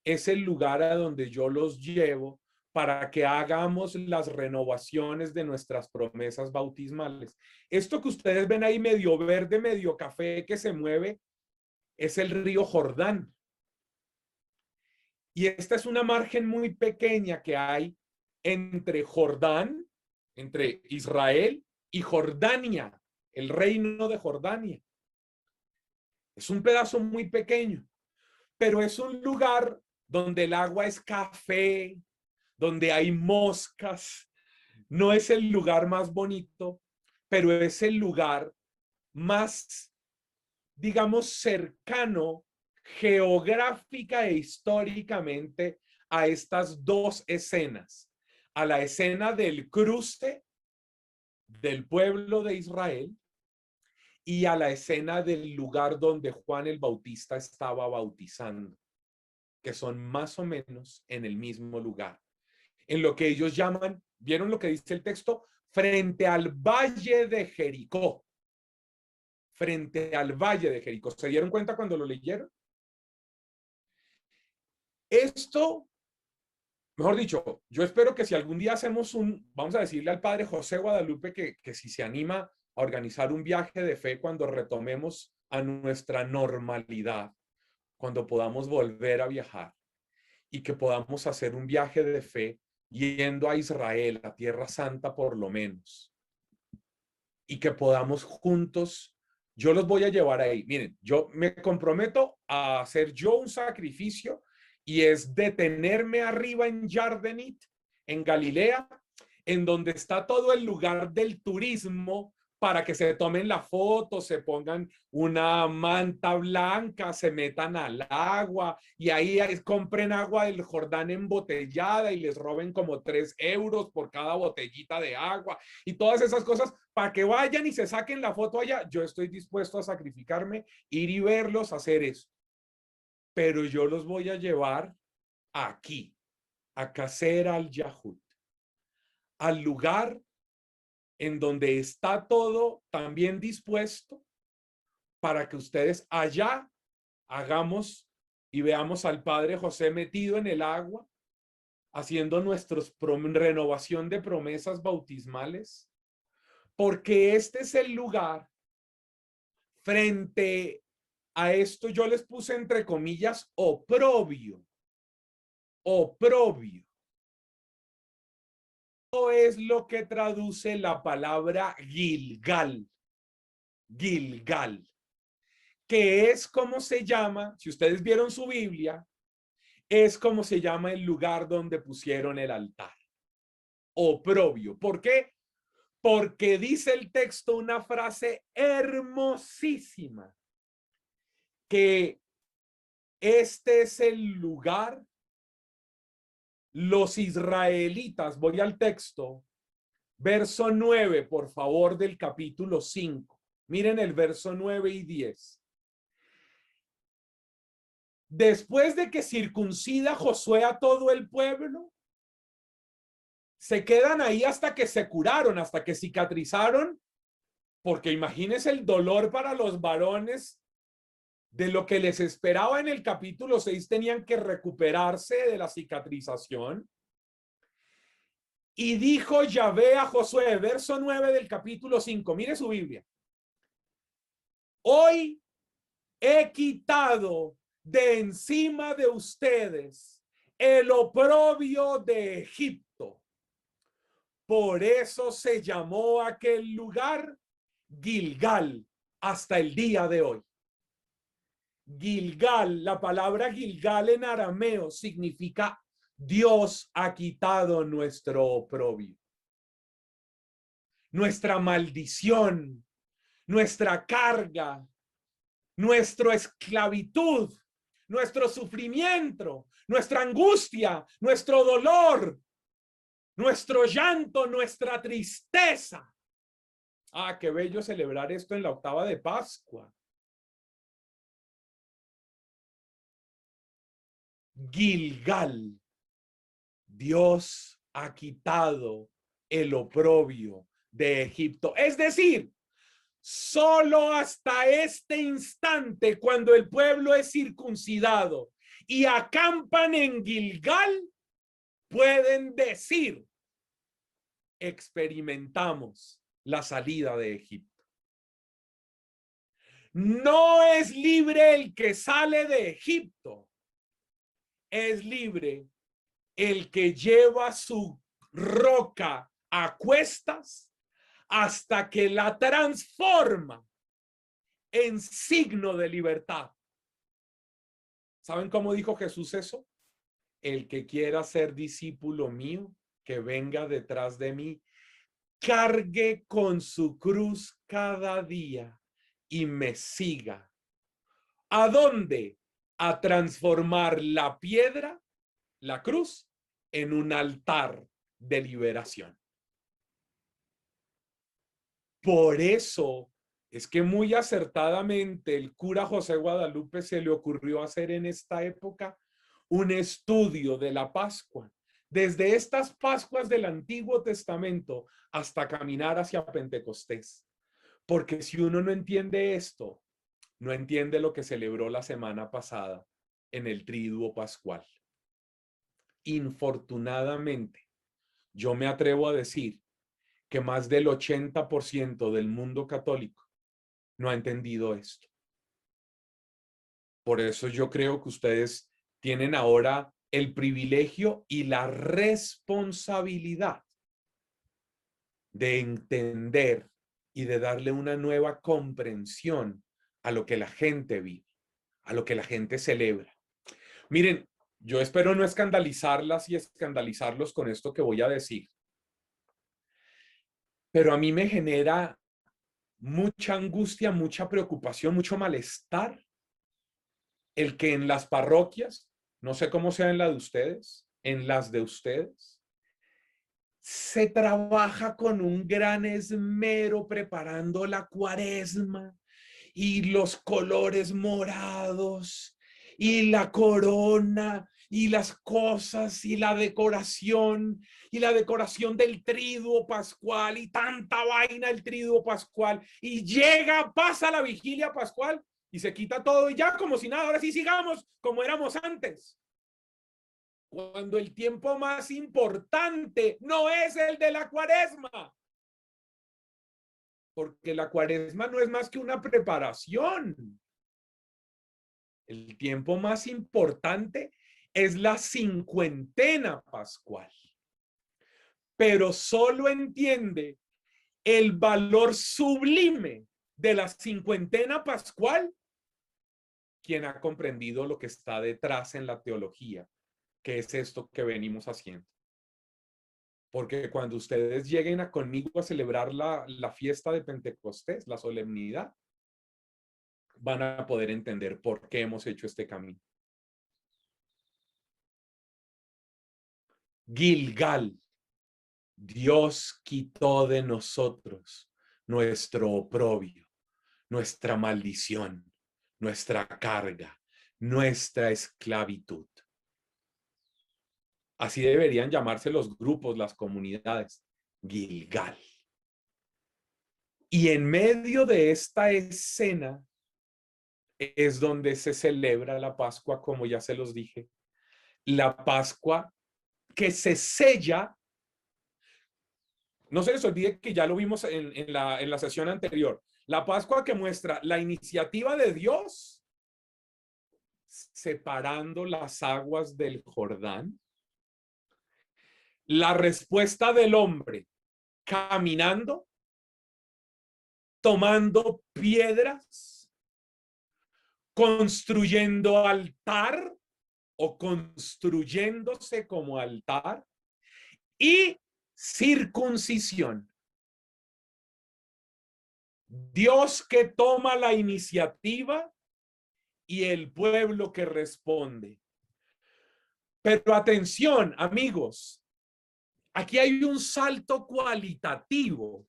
es el lugar a donde yo los llevo para que hagamos las renovaciones de nuestras promesas bautismales. Esto que ustedes ven ahí medio verde, medio café que se mueve, es el río Jordán. Y esta es una margen muy pequeña que hay entre Jordán, entre Israel y Jordania, el reino de Jordania. Es un pedazo muy pequeño, pero es un lugar donde el agua es café, donde hay moscas. No es el lugar más bonito, pero es el lugar más, digamos, cercano geográfica e históricamente a estas dos escenas, a la escena del cruce del pueblo de Israel y a la escena del lugar donde Juan el Bautista estaba bautizando, que son más o menos en el mismo lugar, en lo que ellos llaman, ¿vieron lo que dice el texto? Frente al valle de Jericó. Frente al valle de Jericó. ¿Se dieron cuenta cuando lo leyeron? Esto, mejor dicho, yo espero que si algún día hacemos vamos a decirle al padre José Guadalupe que si se anima a organizar un viaje de fe cuando retomemos a nuestra normalidad, cuando podamos volver a viajar y que podamos hacer un viaje de fe yendo a Israel, a Tierra Santa por lo menos, y que podamos juntos, yo los voy a llevar ahí. Miren, yo me comprometo a hacer yo un sacrificio y es detenerme arriba en Yardenit, en Galilea, en donde está todo el lugar del turismo para que se tomen la foto, se pongan una manta blanca, se metan al agua y ahí compren agua del Jordán embotellada y les roben como 3 euros por cada botellita de agua y todas esas cosas para que vayan y se saquen la foto allá. Yo estoy dispuesto a sacrificarme, ir y verlos, hacer eso. Pero yo los voy a llevar aquí, a Kaser al-Yahud, al lugar en donde está todo también dispuesto para que ustedes allá hagamos y veamos al Padre José metido en el agua, haciendo nuestros renovación de promesas bautismales, porque este es el lugar frente a esto. Yo les puse entre comillas oprobio, oprobio. Es lo que traduce la palabra Gilgal, Gilgal, que es como se llama, si ustedes vieron su Biblia, es como se llama el lugar donde pusieron el altar. Oprobio. ¿Por qué? Porque dice el texto una frase hermosísima, que este es el lugar, los israelitas, voy al texto, verso 9, por favor, del capítulo 5. Miren el verso 9 y 10. Después de que circuncida Josué a todo el pueblo, se quedan ahí hasta que se curaron, hasta que cicatrizaron, porque imagínense el dolor para los varones de lo que les esperaba en el capítulo 6, tenían que recuperarse de la cicatrización. Y dijo Yahvé a Josué, verso 9 del capítulo 5, mire su Biblia. Hoy he quitado de encima de ustedes el oprobio de Egipto. Por eso se llamó aquel lugar Gilgal hasta el día de hoy. Gilgal, la palabra Gilgal en arameo significa Dios ha quitado nuestro oprobio, nuestra maldición, nuestra carga, nuestra esclavitud, nuestro sufrimiento, nuestra angustia, nuestro dolor, nuestro llanto, nuestra tristeza. Ah, qué bello celebrar esto en la octava de Pascua. Gilgal, Dios ha quitado el oprobio de Egipto. Es decir, solo hasta este instante, cuando el pueblo es circuncidado y acampan en Gilgal, pueden decir, experimentamos la salida de Egipto. No es libre el que sale de Egipto, es libre el que lleva su roca a cuestas hasta que la transforma en signo de libertad. ¿Saben cómo dijo Jesús eso? El que quiera ser discípulo mío, que venga detrás de mí, cargue con su cruz cada día y me siga. ¿A dónde? A transformar la piedra, la cruz, en un altar de liberación. Por eso es que muy acertadamente el cura José Guadalupe se le ocurrió hacer en esta época un estudio de la Pascua, desde estas Pascuas del Antiguo Testamento hasta caminar hacia Pentecostés. Porque si uno no entiende esto, no entiende lo que celebró la semana pasada en el Triduo Pascual. Infortunadamente, yo me atrevo a decir que más del 80% del mundo católico no ha entendido esto. Por eso yo creo que ustedes tienen ahora el privilegio y la responsabilidad de entender y de darle una nueva comprensión a lo que la gente vive, a lo que la gente celebra. Miren, yo espero no escandalizarlas y escandalizarlos con esto que voy a decir, pero a mí me genera mucha angustia, mucha preocupación, mucho malestar el que en las parroquias, no sé cómo sea en la de ustedes, en las de ustedes, se trabaja con un gran esmero preparando la cuaresma y los colores morados y la corona y las cosas y la decoración del triduo pascual y tanta vaina el triduo pascual y pasa la vigilia pascual y se quita todo y ya como si nada, ahora sí sigamos como éramos antes. Cuando el tiempo más importante no es el de la cuaresma. Porque la cuaresma no es más que una preparación. El tiempo más importante es la cincuentena pascual. Pero solo entiende el valor sublime de la cincuentena pascual quien ha comprendido lo que está detrás en la teología, que es esto que venimos haciendo. Porque cuando ustedes lleguen conmigo a celebrar la fiesta de Pentecostés, la solemnidad, van a poder entender por qué hemos hecho este camino. Gilgal, Dios quitó de nosotros nuestro oprobio, nuestra maldición, nuestra carga, nuestra esclavitud. Así deberían llamarse los grupos, las comunidades. Gilgal. Y en medio de esta escena es donde se celebra la Pascua, como ya se los dije. La Pascua que se sella. No se les olvide que ya lo vimos en la sesión anterior. La Pascua que muestra la iniciativa de Dios separando las aguas del Jordán. La respuesta del hombre caminando, tomando piedras, construyendo altar o construyéndose como altar y circuncisión. Dios que toma la iniciativa y el pueblo que responde. Pero atención, amigos, aquí hay un salto cualitativo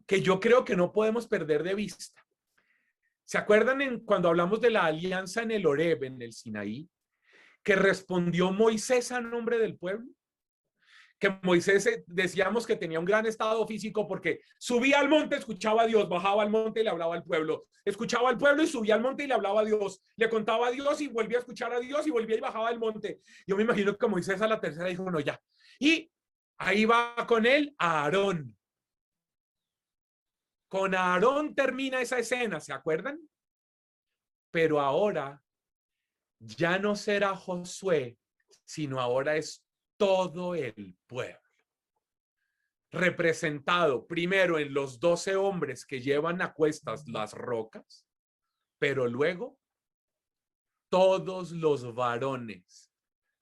que yo creo que no podemos perder de vista. ¿Se acuerdan cuando hablamos de la alianza en el Horeb, en el Sinaí, que respondió Moisés a nombre del pueblo? que Moisés decíamos que tenía un gran estado físico porque subía al monte, escuchaba a Dios, bajaba al monte y le hablaba al pueblo, escuchaba al pueblo y subía al monte y le hablaba a Dios, le contaba a Dios y volvía a escuchar a Dios y volvía y bajaba al monte. Yo me imagino que Moisés a la tercera dijo, no, ya. Y ahí va con él Aarón. Con Aarón termina esa escena, ¿se acuerdan? Pero ahora ya no será Josué, sino ahora es todo el pueblo, representado primero en los 12 hombres que llevan a cuestas las rocas, pero luego todos los varones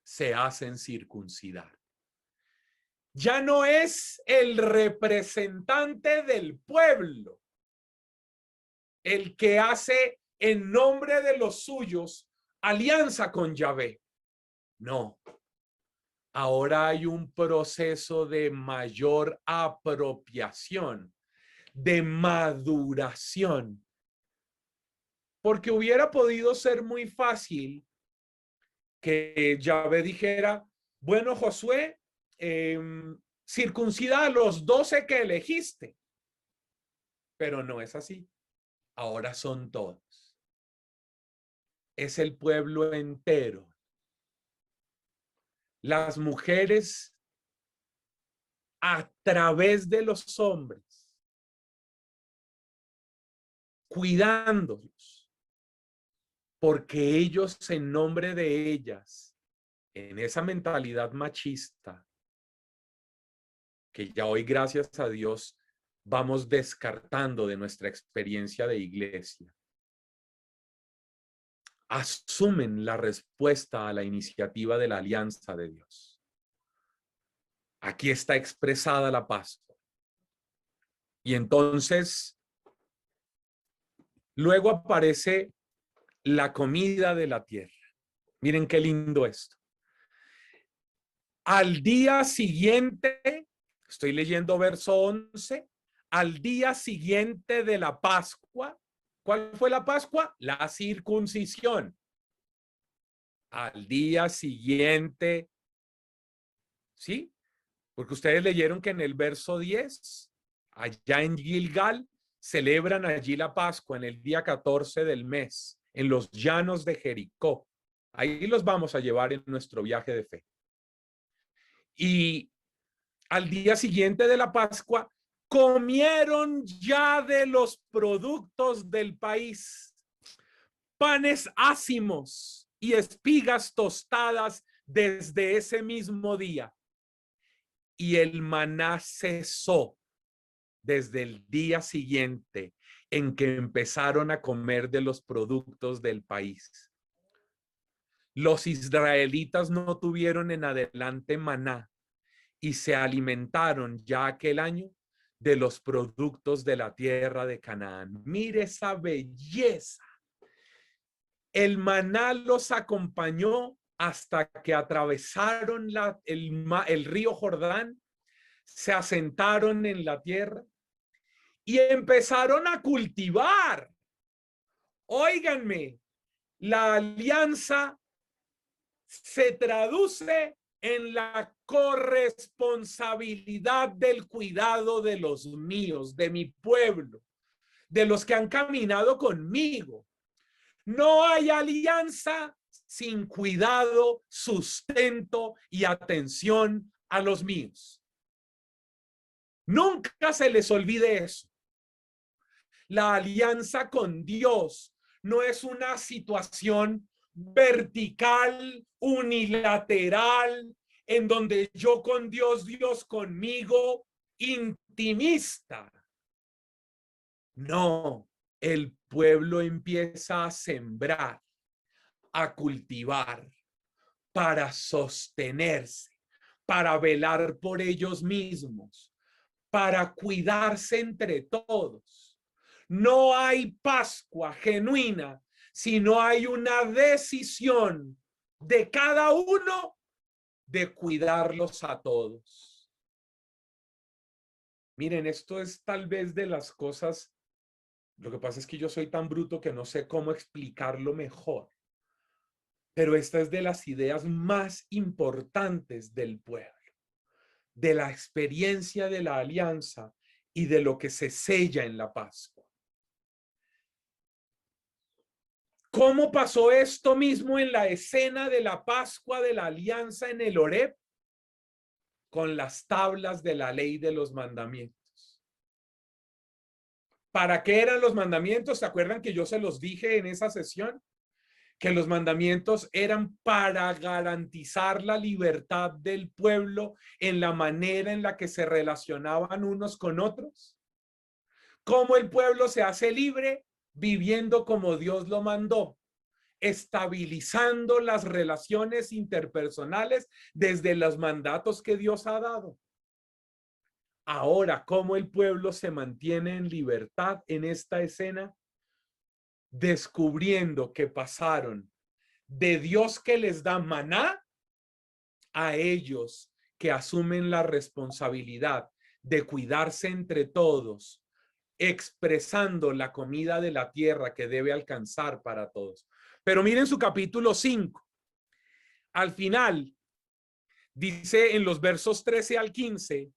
se hacen circuncidar. Ya no es el representante del pueblo el que hace en nombre de los suyos alianza con Yahvé. No. Ahora hay un proceso de mayor apropiación, de maduración, porque hubiera podido ser muy fácil que Yahvé dijera, bueno, Josué, circuncida a los 12 que elegiste, pero no es así. Ahora son todos. Es el pueblo entero. Las mujeres a través de los hombres, cuidándolos, porque ellos en nombre de ellas, en esa mentalidad machista, que ya hoy gracias a Dios vamos descartando de nuestra experiencia de iglesia, asumen la respuesta a la iniciativa de la alianza de Dios. Aquí está expresada la Pascua. Y entonces, luego aparece la comida de la tierra. Miren qué lindo esto. Al día siguiente, estoy leyendo verso 11, al día siguiente de la Pascua, ¿cuál fue la Pascua? La circuncisión. Al día siguiente, ¿sí? Porque ustedes leyeron que en el verso 10, allá en Gilgal, celebran allí la Pascua en el día 14 del mes, en los llanos de Jericó. Ahí los vamos a llevar en nuestro viaje de fe. Y al día siguiente de la Pascua, comieron ya de los productos del país, panes ácimos y espigas tostadas desde ese mismo día. Y el maná cesó desde el día siguiente en que empezaron a comer de los productos del país. Los israelitas no tuvieron en adelante maná y se alimentaron ya aquel año de los productos de la tierra de Canaán. Mire esa belleza. El maná los acompañó hasta que atravesaron el río Jordán, se asentaron en la tierra y empezaron a cultivar. Óiganme, la alianza se traduce en la corresponsabilidad del cuidado de los míos, de mi pueblo, de los que han caminado conmigo. No hay alianza sin cuidado, sustento y atención a los míos. Nunca se les olvide eso. La alianza con Dios no es una situación vertical, unilateral, en donde yo con Dios, Dios conmigo, intimista. No, el pueblo empieza a sembrar, a cultivar, para sostenerse, para velar por ellos mismos, para cuidarse entre todos. No hay Pascua genuina si no hay una decisión de cada uno de cuidarlos a todos. Miren, esto es tal vez de las cosas, lo que pasa es que yo soy tan bruto que no sé cómo explicarlo mejor, pero esta es de las ideas más importantes del pueblo. de la experiencia de la alianza y de lo que se sella en la Pascua. ¿Cómo pasó esto mismo en la escena de la Pascua de la alianza en el Horeb? Con las tablas de la ley de los mandamientos. ¿Para qué eran los mandamientos? ¿Se acuerdan que yo se los dije en esa sesión? Que los mandamientos eran para garantizar la libertad del pueblo en la manera en la que se relacionaban unos con otros. ¿Cómo el pueblo se hace libre? Viviendo como Dios lo mandó, estabilizando las relaciones interpersonales desde los mandatos que Dios ha dado. Ahora, ¿cómo el pueblo se mantiene en libertad en esta escena? Descubriendo que pasaron de Dios que les da maná a ellos que asumen la responsabilidad de cuidarse entre todos, expresando la comida de la tierra que debe alcanzar para todos. Pero miren su capítulo 5. Al final, dice en los versos 13 al 15,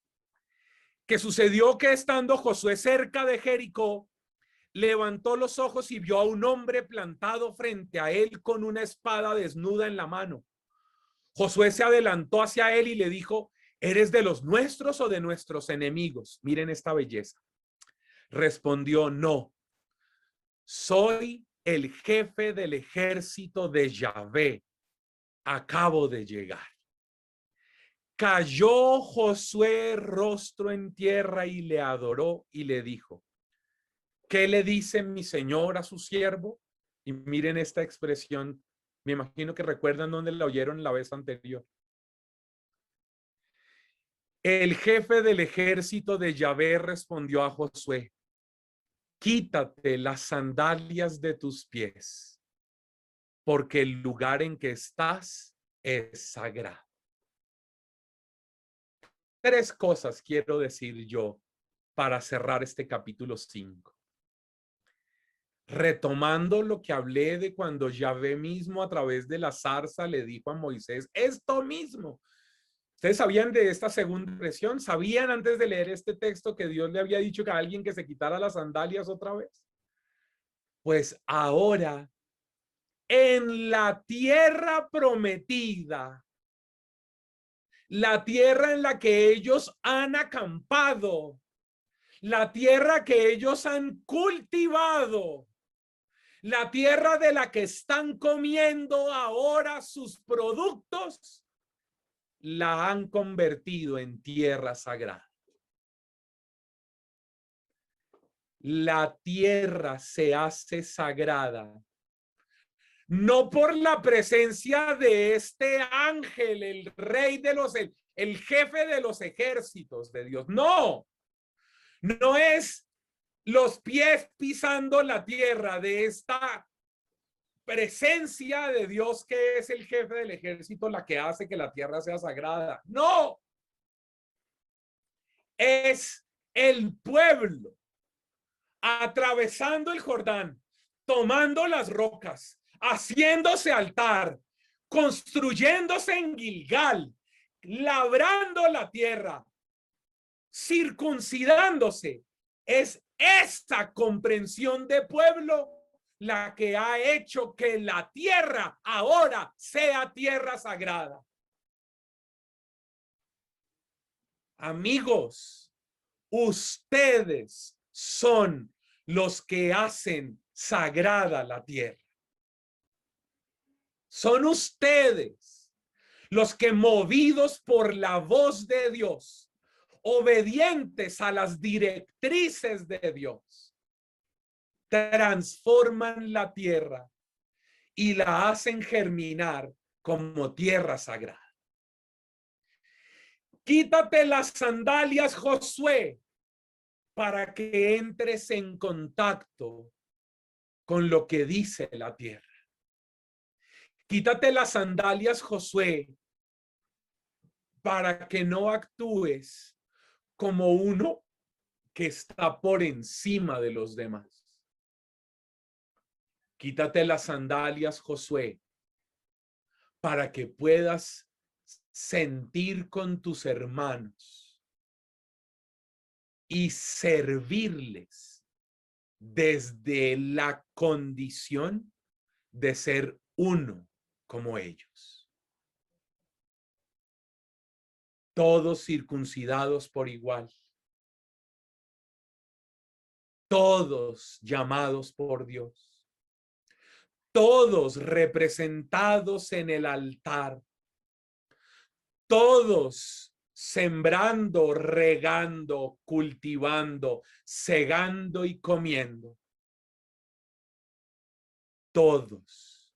que sucedió que estando Josué cerca de Jericó, levantó los ojos y vio a un hombre plantado frente a él con una espada desnuda en la mano. Josué se adelantó hacia él y le dijo: ¿eres de los nuestros o de nuestros enemigos? Miren esta belleza. Respondió: no, soy el jefe del ejército de Yahvé. Acabo de llegar. Cayó Josué rostro en tierra y le adoró y le dijo: ¿qué le dice mi señor a su siervo? Y miren esta expresión, me imagino que recuerdan dónde la oyeron la vez anterior. El jefe del ejército de Yahvé respondió a Josué: quítate las sandalias de tus pies, porque el lugar en que estás es sagrado. Tres cosas quiero decir yo para cerrar este capítulo 5. Retomando lo que hablé de cuando Yahvé mismo a través de la zarza le dijo a Moisés esto mismo. ¿Ustedes sabían de esta segunda expresión? ¿Sabían antes de leer este texto que Dios le había dicho a alguien que se quitara las sandalias otra vez? Pues ahora, en la tierra prometida, la tierra en la que ellos han acampado, la tierra que ellos han cultivado, la tierra de la que están comiendo ahora sus productos, la han convertido en tierra sagrada. La tierra se hace sagrada, no por la presencia de este ángel, el rey de los, el jefe de los ejércitos de Dios. No, no es los pies pisando la tierra de esta presencia de Dios que es el jefe del ejército la que hace que la tierra sea sagrada. No, es el pueblo atravesando el Jordán, tomando las rocas, haciéndose altar, construyéndose en Gilgal, labrando la tierra, circuncidándose. Es esta comprensión de pueblo la que ha hecho que la tierra ahora sea tierra sagrada. Amigos, ustedes son los que hacen sagrada la tierra. Son ustedes los que, movidos por la voz de Dios, obedientes a las directrices de Dios, transforman la tierra y la hacen germinar como tierra sagrada. Quítate las sandalias, Josué, para que entres en contacto con lo que dice la tierra. Quítate las sandalias, Josué, para que no actúes como uno que está por encima de los demás. Quítate las sandalias, Josué, para que puedas sentir con tus hermanos y servirles desde la condición de ser uno como ellos. Todos circuncidados por igual. Todos llamados por Dios. Todos representados en el altar. Todos sembrando, regando, cultivando, segando y comiendo. Todos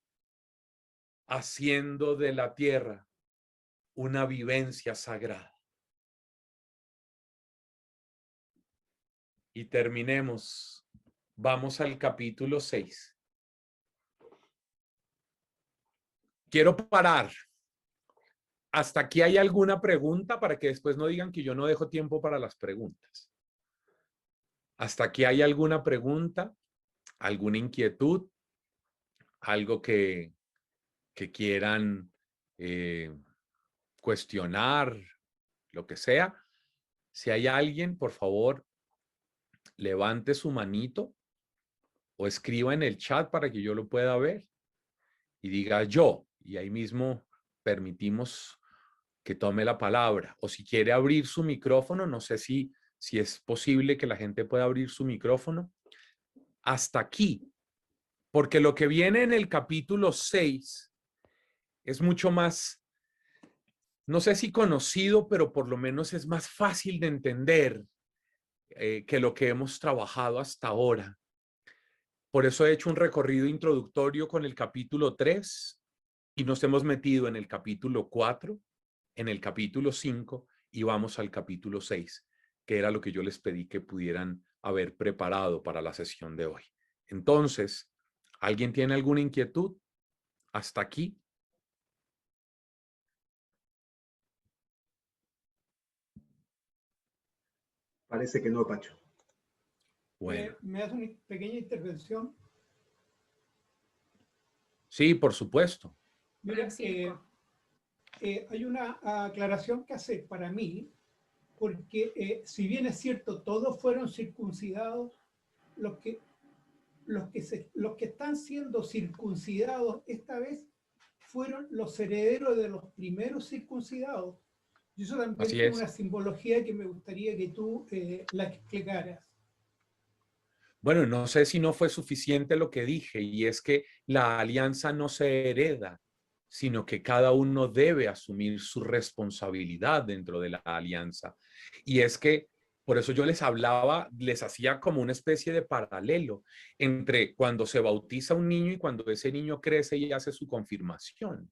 haciendo de la tierra una vivencia sagrada. Y terminemos. Vamos al capítulo 6. Quiero parar. ¿Hasta aquí hay alguna pregunta para que después no digan que yo no dejo tiempo para las preguntas? ¿Hasta aquí hay alguna pregunta? ¿Alguna inquietud? ¿Algo que quieran cuestionar? Lo que sea. Si hay alguien, por favor, levante su manito o escriba en el chat para que yo lo pueda ver y diga yo. Y ahí mismo permitimos que tome la palabra. O si quiere abrir su micrófono, no sé si es posible que la gente pueda abrir su micrófono. Hasta aquí. Porque lo que viene en el capítulo 6 es mucho más, no sé si conocido, pero por lo menos es más fácil de entender que lo que hemos trabajado hasta ahora. Por eso he hecho un recorrido introductorio con el capítulo 3 y nos hemos metido en el capítulo 4, en el capítulo 5 y vamos al capítulo 6, que era lo que yo les pedí que pudieran haber preparado para la sesión de hoy. Entonces, ¿alguien tiene alguna inquietud hasta aquí? Parece que no, Pacho. Bueno. ¿Me hace una pequeña intervención? Sí, por supuesto. Mira, hay una aclaración que hacer para mí, porque si bien es cierto, todos fueron circuncidados, los que están siendo circuncidados esta vez fueron los herederos de los primeros circuncidados. Y eso también tiene una simbología que me gustaría que tú la explicaras. Bueno, no sé si no fue suficiente lo que dije, y es que la alianza no se hereda, sino que cada uno debe asumir su responsabilidad dentro de la alianza. Y es que, por eso yo les hablaba, les hacía como una especie de paralelo entre cuando se bautiza un niño y cuando ese niño crece y hace su confirmación.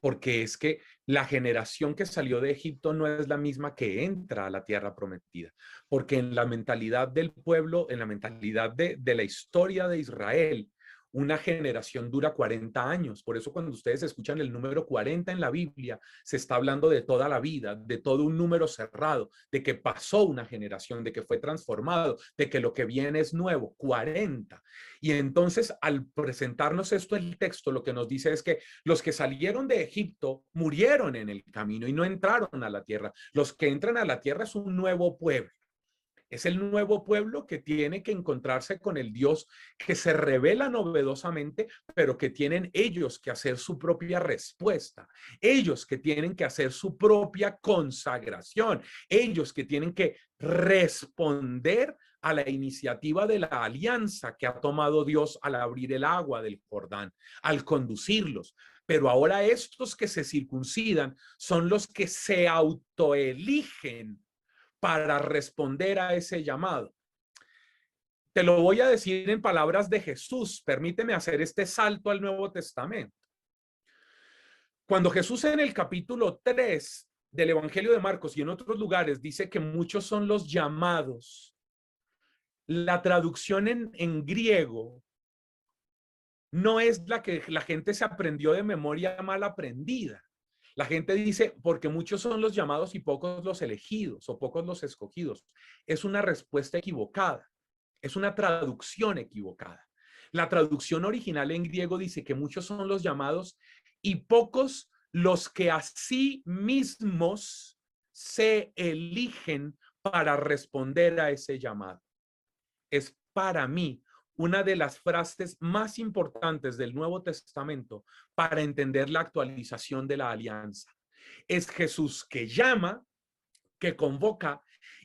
Porque es que la generación que salió de Egipto no es la misma que entra a la tierra prometida, porque en la mentalidad del pueblo, en la mentalidad de la historia de Israel, una generación dura 40 años. Por eso cuando ustedes escuchan el número 40 en la Biblia, se está hablando de toda la vida, de todo un número cerrado, de que pasó una generación, de que fue transformado, de que lo que viene es nuevo, 40. Y entonces al presentarnos esto el texto, lo que nos dice es que los que salieron de Egipto murieron en el camino y no entraron a la tierra. Los que entran a la tierra es un nuevo pueblo. Es el nuevo pueblo que tiene que encontrarse con el Dios que se revela novedosamente, pero que tienen ellos que hacer su propia respuesta. Ellos que tienen que hacer su propia consagración. Ellos que tienen que responder a la iniciativa de la alianza que ha tomado Dios al abrir el agua del Jordán, al conducirlos. Pero ahora estos que se circuncidan son los que se autoeligen para responder a ese llamado. Te lo voy a decir en palabras de Jesús. Permíteme hacer este salto al Nuevo Testamento. Cuando Jesús en el capítulo 3 del Evangelio de Marcos y en otros lugares dice que muchos son los llamados, la traducción en griego no es la que la gente se aprendió de memoria mal aprendida. La gente dice, porque muchos son los llamados y pocos los elegidos o pocos los escogidos. Es una respuesta equivocada. Es una traducción equivocada. La traducción original en griego dice que muchos son los llamados y pocos los que a sí mismos se eligen para responder a ese llamado. Es para mí una de las frases más importantes del Nuevo Testamento para entender la actualización de la alianza. Es Jesús que llama, que convoca,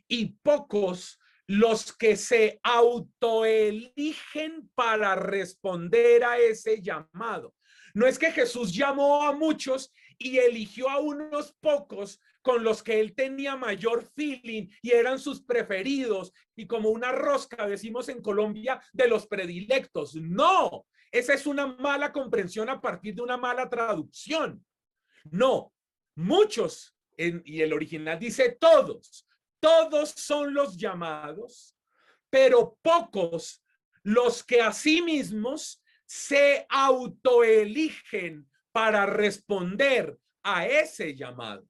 y pocos los que se autoeligen para responder a ese llamado. No es que Jesús llamó a muchos y eligió a unos pocos con los que él tenía mayor feeling y eran sus preferidos, y como una rosca, decimos en Colombia, de los predilectos. No, esa es una mala comprensión a partir de una mala traducción. No, muchos, y el original dice todos son los llamados, pero pocos los que a sí mismos se autoeligen para responder a ese llamado.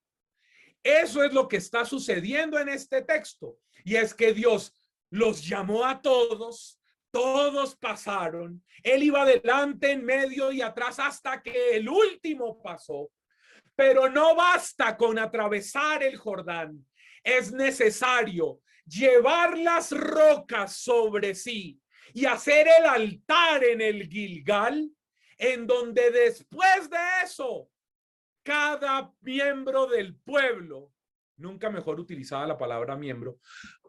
Eso es lo que está sucediendo en este texto, y es que Dios los llamó a todos, todos pasaron, él iba adelante, en medio y atrás hasta que el último pasó. Pero no basta con atravesar el Jordán, es necesario llevar las rocas sobre sí y hacer el altar en el Gilgal, en donde después de eso, cada miembro del pueblo, nunca mejor utilizada la palabra miembro,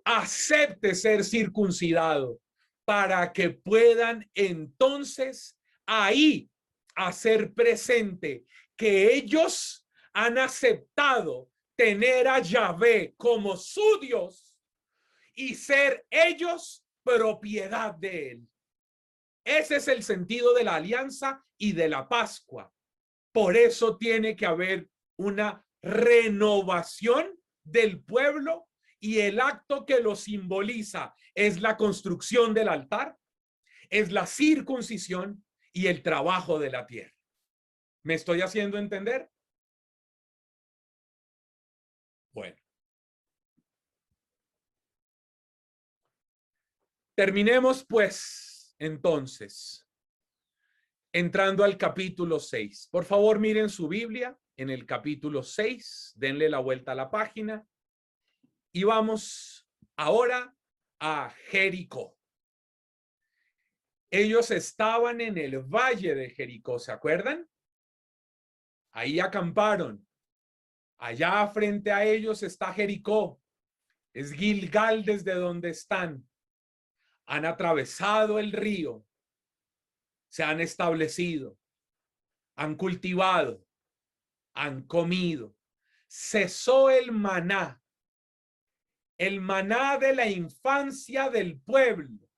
acepte ser circuncidado para que puedan entonces ahí hacer presente que ellos han aceptado tener a Yahvé como su Dios y ser ellos propiedad de él. Ese es el sentido de la alianza y de la Pascua. Por eso tiene que haber una renovación del pueblo, y el acto que lo simboliza es la construcción del altar, es la circuncisión y el trabajo de la tierra. ¿Me estoy haciendo entender? Bueno. Terminemos pues entonces entrando al capítulo 6. Por favor, miren su Biblia en el capítulo 6, denle la vuelta a la página y vamos ahora a Jericó. Ellos estaban en el valle de Jericó, ¿se acuerdan? Ahí acamparon. Allá frente a ellos está Jericó. Es Gilgal desde donde están. Han atravesado el río. Se han establecido. Han cultivado. Han comido. Cesó el maná de la infancia del pueblo,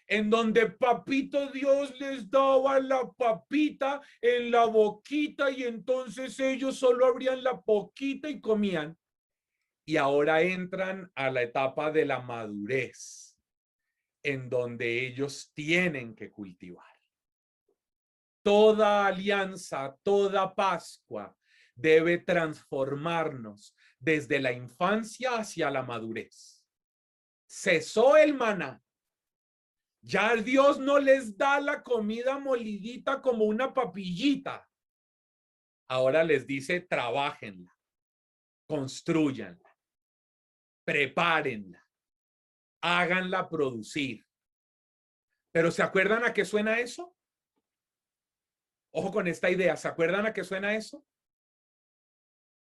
en donde papito Dios les daba la papita en la boquita y entonces ellos solo abrían la boquita y comían. Y ahora entran a la etapa de la madurez, en donde ellos tienen que cultivar. Toda alianza, toda Pascua debe transformarnos desde la infancia hacia la madurez. Cesó el maná. Ya Dios no les da la comida molidita como una papillita. Ahora les dice, trabájenla, construyanla, prepárenla, háganla producir. Pero ¿se acuerdan a qué suena eso? Ojo con esta idea, ¿se acuerdan a qué suena eso?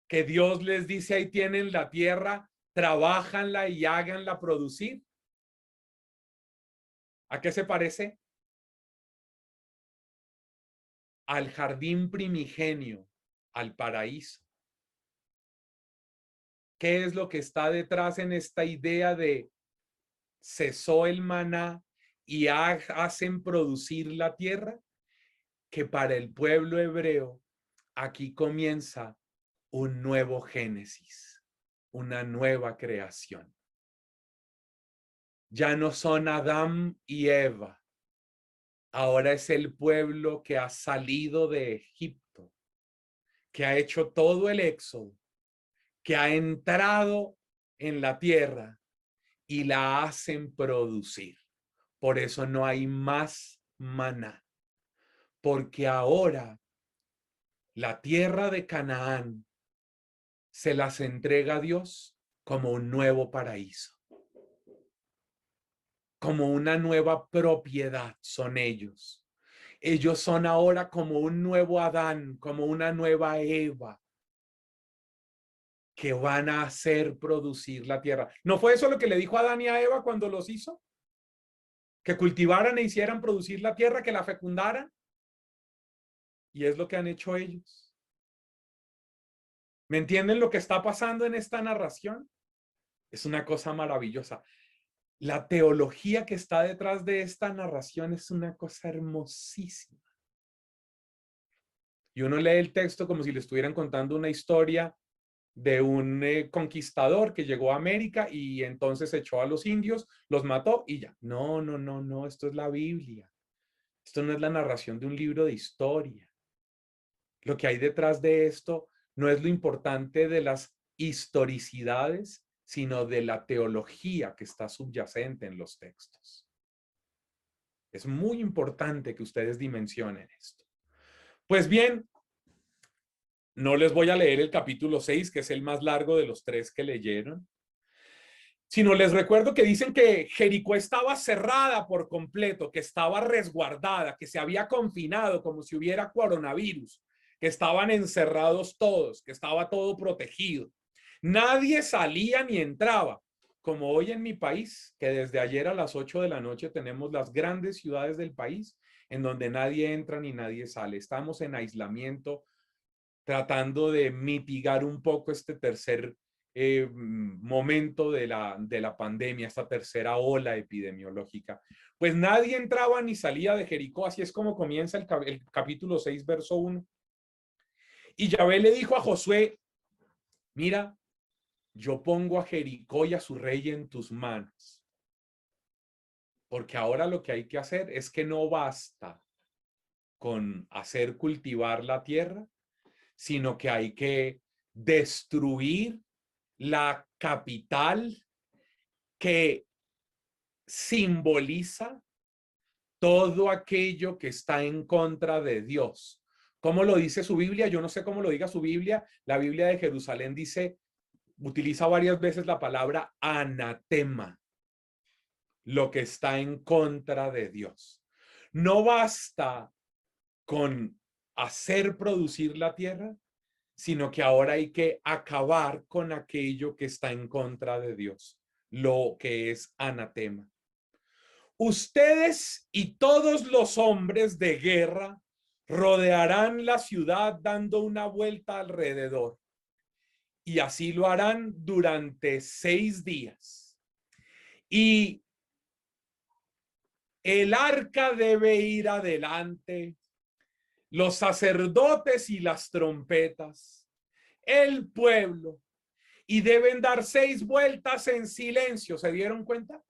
Que Dios les dice, ahí tienen la tierra, trabájanla y háganla producir. ¿A qué se parece? Al jardín primigenio, al paraíso. ¿Qué es lo que está detrás en esta idea de cesó el maná y hacen producir la tierra? Que para el pueblo hebreo aquí comienza un nuevo Génesis, una nueva creación. Ya no son Adán y Eva. Ahora es el pueblo que ha salido de Egipto, que ha hecho todo el éxodo, que ha entrado en la tierra y la hacen producir. Por eso no hay más maná, porque ahora la tierra de Canaán se las entrega a Dios como un nuevo paraíso, como una nueva propiedad son ellos. Ellos son ahora como un nuevo Adán, como una nueva Eva, que van a hacer producir la tierra. ¿No fue eso lo que le dijo a Adán y a Eva cuando los hizo? Que cultivaran e hicieran producir la tierra, que la fecundaran. Y es lo que han hecho ellos. ¿Me entienden lo que está pasando en esta narración? Es una cosa maravillosa. La teología que está detrás de esta narración es una cosa hermosísima. Y uno lee el texto como si le estuvieran contando una historia de un conquistador que llegó a América y entonces echó a los indios, los mató y ya. No, no, no, no, esto es la Biblia. Esto no es la narración de un libro de historia. Lo que hay detrás de esto no es lo importante de las historicidades, sino de la teología que está subyacente en los textos. Es muy importante que ustedes dimensionen esto. Pues bien, no les voy a leer el capítulo 6, que es el más largo de los 3 que leyeron, sino les recuerdo que dicen que Jericó estaba cerrada por completo, que estaba resguardada, que se había confinado como si hubiera coronavirus, que estaban encerrados todos, que estaba todo protegido. Nadie salía ni entraba, como hoy en mi país, que desde ayer a las 8 de la noche tenemos las grandes ciudades del país en donde nadie entra ni nadie sale. Estamos en aislamiento, tratando de mitigar un poco este tercer momento de la pandemia, esta tercera ola epidemiológica. Pues nadie entraba ni salía de Jericó, así es como comienza el capítulo 6, verso 1. Y Yahvé le dijo a Josué, mira, yo pongo a Jericó y a su rey en tus manos, porque ahora lo que hay que hacer es que no basta con hacer cultivar la tierra, sino que hay que destruir la capital que simboliza todo aquello que está en contra de Dios. ¿Cómo lo dice su Biblia? Yo no sé cómo lo diga su Biblia. La Biblia de Jerusalén dice, utiliza varias veces la palabra anatema, lo que está en contra de Dios. No basta con hacer producir la tierra, sino que ahora hay que acabar con aquello que está en contra de Dios, lo que es anatema. Ustedes y todos los hombres de guerra rodearán la ciudad dando una vuelta alrededor, y así lo harán durante 6 días. Y el arca debe ir adelante, los sacerdotes y las trompetas, el pueblo, y deben dar 6 vueltas en silencio. ¿Se dieron cuenta?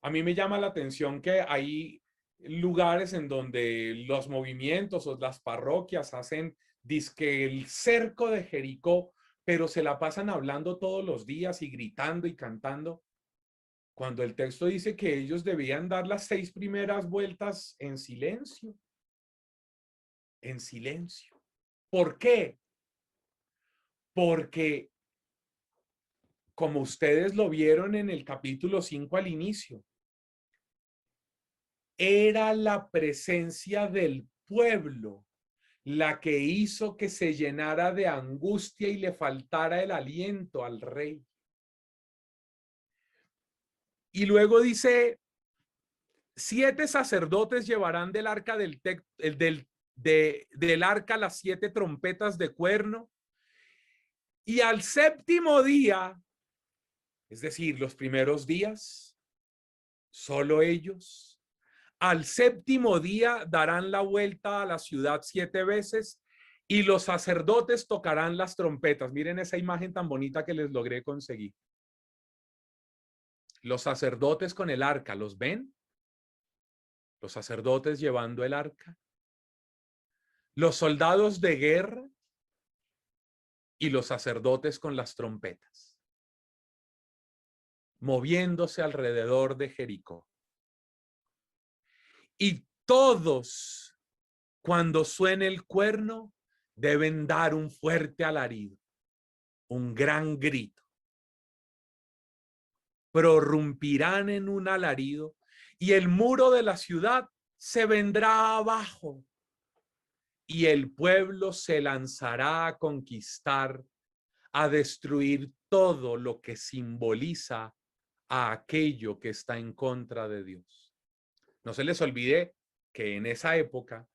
A mí me llama la atención que hay lugares en donde los movimientos o las parroquias hacen dizque el cerco de Jericó, pero se la pasan hablando todos los días y gritando y cantando, cuando el texto dice que ellos debían dar las 6 primeras vueltas en silencio. En silencio. ¿Por qué? Porque, como ustedes lo vieron en el capítulo 5 al inicio, era la presencia del pueblo la que hizo que se llenara de angustia y le faltara el aliento al rey. Y luego dice, 7 sacerdotes llevarán del arca del arca las 7 trompetas de cuerno, y al 7º día, es decir, los primeros días, solo ellos, al 7º día darán la vuelta a la ciudad 7 veces y los sacerdotes tocarán las trompetas. Miren esa imagen tan bonita que les logré conseguir. Los sacerdotes con el arca, ¿los ven? Los sacerdotes llevando el arca. Los soldados de guerra y los sacerdotes con las trompetas, moviéndose alrededor de Jericó. Y todos, cuando suene el cuerno, deben dar un fuerte alarido, un gran grito. Prorrumpirán en un alarido y el muro de la ciudad se vendrá abajo y el pueblo se lanzará a conquistar, a destruir todo lo que simboliza a aquello que está en contra de Dios. No se les olvide que en esa época,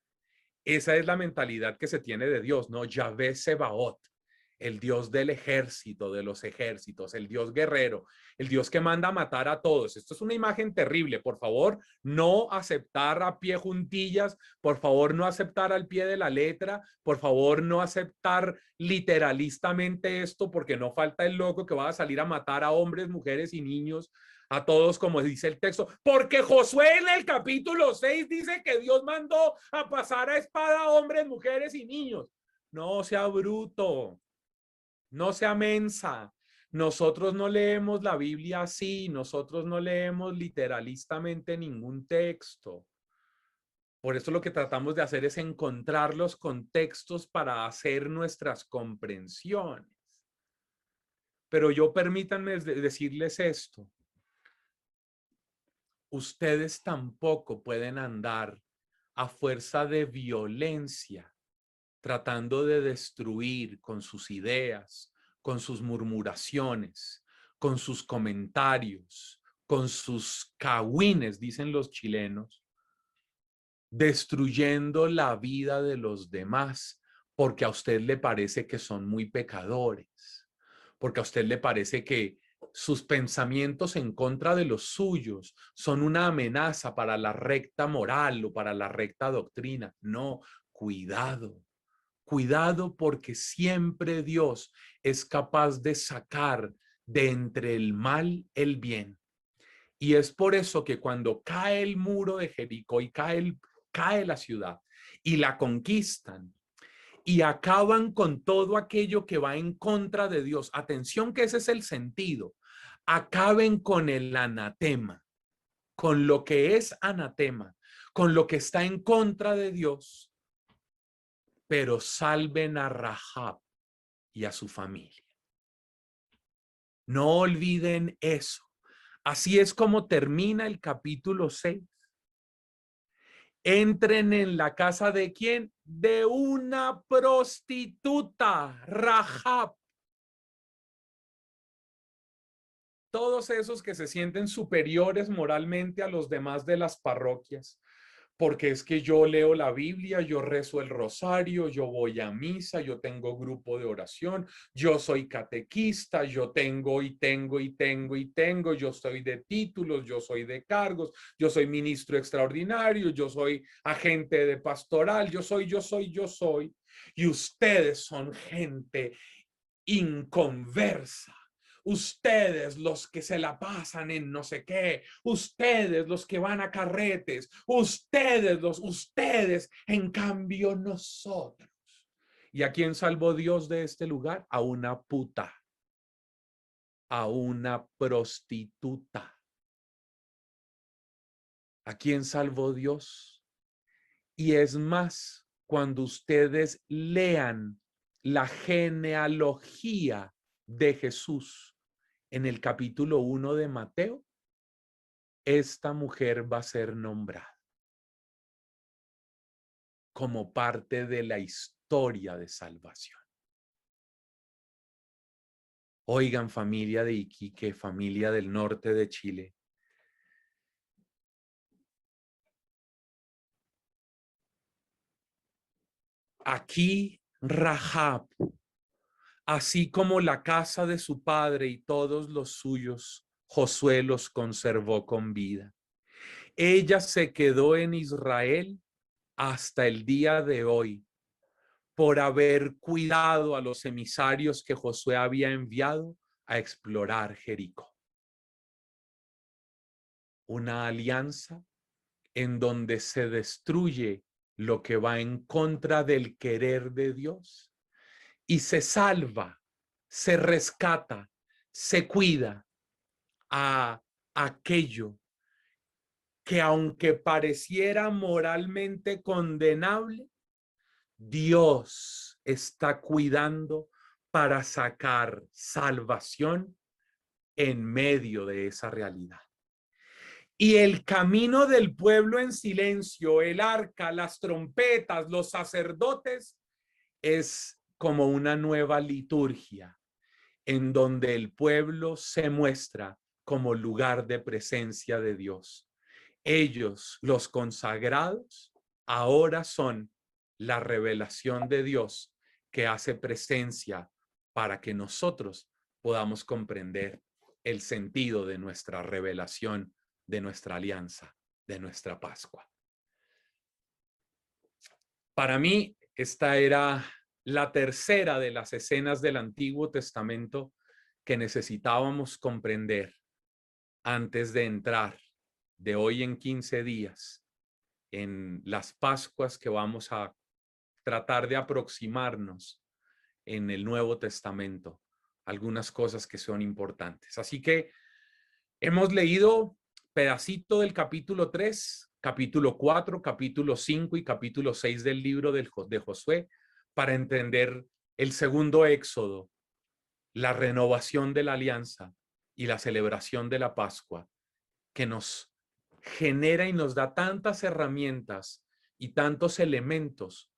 esa es la mentalidad que se tiene de Dios, ¿no? Yahvé Sebaot, el Dios del ejército, de los ejércitos, el Dios guerrero, el Dios que manda a matar a todos. Esto es una imagen terrible. Por favor, no aceptar a pie juntillas, por favor, no aceptar al pie de la letra, por favor, no aceptar literalistamente esto, porque no falta el loco que va a salir a matar a hombres, mujeres y niños, a todos, como dice el texto, porque Josué en el capítulo 6 dice que Dios mandó a pasar a espada a hombres, mujeres y niños. No sea bruto, no sea mensa. Nosotros no leemos la Biblia así, nosotros no leemos literalistamente ningún texto. Por eso lo que tratamos de hacer es encontrar los contextos para hacer nuestras comprensiones. Pero permítanme decirles esto. Ustedes tampoco pueden andar a fuerza de violencia, tratando de destruir con sus ideas, con sus murmuraciones, con sus comentarios, con sus cagüines, dicen los chilenos, destruyendo la vida de los demás, porque a usted le parece que son muy pecadores, porque a usted le parece que sus pensamientos en contra de los suyos son una amenaza para la recta moral o para la recta doctrina. No, cuidado. Cuidado, porque siempre Dios es capaz de sacar de entre el mal el bien. Y es por eso que cuando cae el muro de Jericó y cae la ciudad y la conquistan y acaban con todo aquello que va en contra de Dios, atención que ese es el sentido, acaben con el anatema, con lo que es anatema, con lo que está en contra de Dios, pero salven a Rahab y a su familia. No olviden eso. Así es como termina el capítulo 6. Entren en la casa de ¿quién? De una prostituta, Rahab. Todos esos que se sienten superiores moralmente a los demás de las parroquias, porque es que yo leo la Biblia, yo rezo el rosario, yo voy a misa, yo tengo grupo de oración, yo soy catequista, yo tengo, yo soy de títulos, yo soy de cargos, yo soy ministro extraordinario, yo soy agente de pastoral, yo soy, y ustedes son gente inconversa. Ustedes los que se la pasan en no sé qué, ustedes los que van a carretes, ustedes, en cambio nosotros. ¿Y a quién salvó Dios de este lugar? A una puta, a una prostituta. ¿A quién salvó Dios? Y es más, cuando ustedes lean la genealogía de Jesús, en el capítulo 1 de Mateo, esta mujer va a ser nombrada como parte de la historia de salvación. Oigan, familia de Iquique, familia del norte de Chile, aquí Rahab, así como la casa de su padre y todos los suyos, Josué los conservó con vida. Ella se quedó en Israel hasta el día de hoy por haber cuidado a los emisarios que Josué había enviado a explorar Jericó. Una alianza en donde se destruye lo que va en contra del querer de Dios y se salva, se rescata, se cuida a aquello que, aunque pareciera moralmente condenable, Dios está cuidando para sacar salvación en medio de esa realidad. Y el camino del pueblo en silencio, el arca, las trompetas, los sacerdotes, es como una nueva liturgia en donde el pueblo se muestra como lugar de presencia de Dios. Ellos, los consagrados, ahora son la revelación de Dios que hace presencia para que nosotros podamos comprender el sentido de nuestra revelación, de nuestra alianza, de nuestra Pascua. Para mí, esta era la tercera de las escenas del Antiguo Testamento que necesitábamos comprender antes de entrar de hoy en 15 días en las Pascuas que vamos a tratar de aproximarnos en el Nuevo Testamento, algunas cosas que son importantes. Así que hemos leído pedacito del capítulo 3, capítulo 4, capítulo 5 y capítulo 6 del libro de Josué para entender el segundo éxodo, la renovación de la alianza y la celebración de la Pascua, que nos genera y nos da tantas herramientas y tantos elementos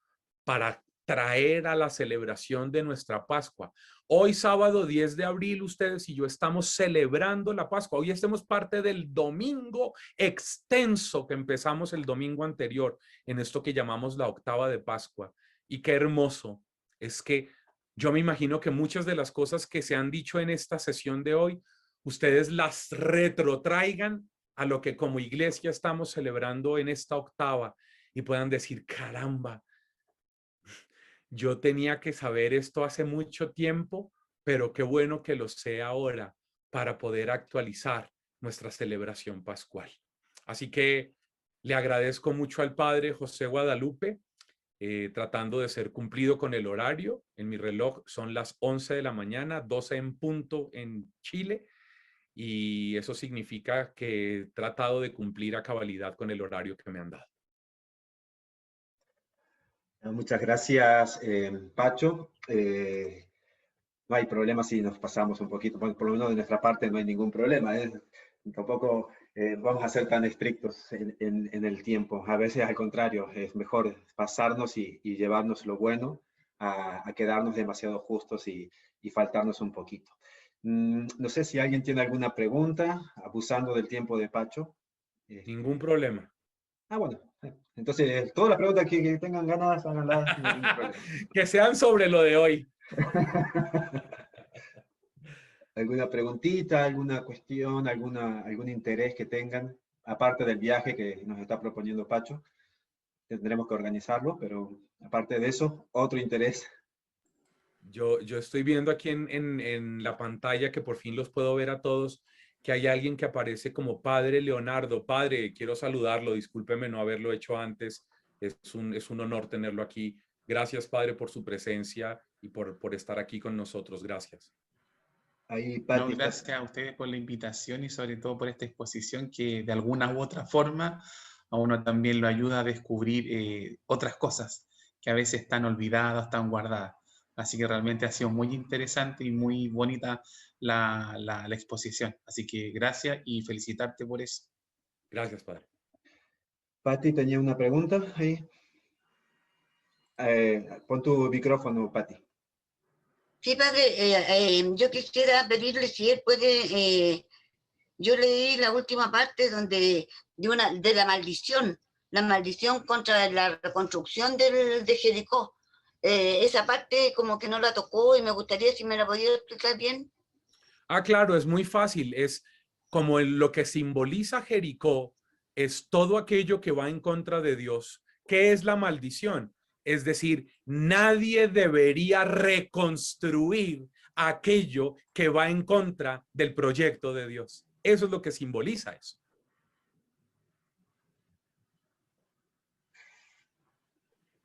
para traer a la celebración de nuestra Pascua. Hoy, sábado 10 de abril, ustedes y yo estamos celebrando la Pascua. Hoy estamos parte del domingo extenso que empezamos el domingo anterior en esto que llamamos la octava de Pascua. Y qué hermoso es que yo me imagino que muchas de las cosas que se han dicho en esta sesión de hoy, ustedes las retrotraigan a lo que como iglesia estamos celebrando en esta octava y puedan decir, caramba, yo tenía que saber esto hace mucho tiempo, pero qué bueno que lo sé ahora para poder actualizar nuestra celebración pascual. Así que le agradezco mucho al Padre José Guadalupe, tratando de ser cumplido con el horario. En mi reloj son las 11 de la mañana, 12 en punto en Chile, y eso significa que he tratado de cumplir a cabalidad con el horario que me han dado. Muchas gracias, Pacho. No hay problema si nos pasamos un poquito, por lo menos de nuestra parte no hay ningún problema. Tampoco vamos a ser tan estrictos en el tiempo. A veces, al contrario, es mejor pasarnos y llevarnos lo bueno a quedarnos demasiado justos y faltarnos un poquito. No sé si alguien tiene alguna pregunta, abusando del tiempo de Pacho. Ningún problema. Bueno. Entonces, todas las preguntas que tengan ganas, háganlas. Que sean sobre lo de hoy. ¿Alguna preguntita, alguna cuestión, algún interés que tengan, aparte del viaje que nos está proponiendo Pacho? Tendremos que organizarlo, pero aparte de eso, otro interés. Yo estoy viendo aquí en la pantalla que por fin los puedo ver a todos, que hay alguien que aparece como Padre Leonardo. Padre, quiero saludarlo, discúlpeme no haberlo hecho antes, es un honor tenerlo aquí. Gracias, Padre, por su presencia y por estar aquí con nosotros. Gracias. Ahí, Pati, no, gracias a ustedes por la invitación y sobre todo por esta exposición que de alguna u otra forma a uno también lo ayuda a descubrir otras cosas que a veces están olvidadas, están guardadas. Así que realmente ha sido muy interesante y muy bonita la exposición. Así que gracias y felicitarte por eso. Gracias, Padre. Pati, tenía una pregunta ahí. Pon tu micrófono, Pati. Sí, padre, yo quisiera pedirle si él puede, yo leí la última parte donde de la maldición contra la reconstrucción de Jericó. Esa parte como que no la tocó y me gustaría si me la podía explicar bien. Claro, es muy fácil. Es como lo que simboliza Jericó, es todo aquello que va en contra de Dios. ¿Qué es la maldición? Es decir, nadie debería reconstruir aquello que va en contra del proyecto de Dios. Eso es lo que simboliza eso.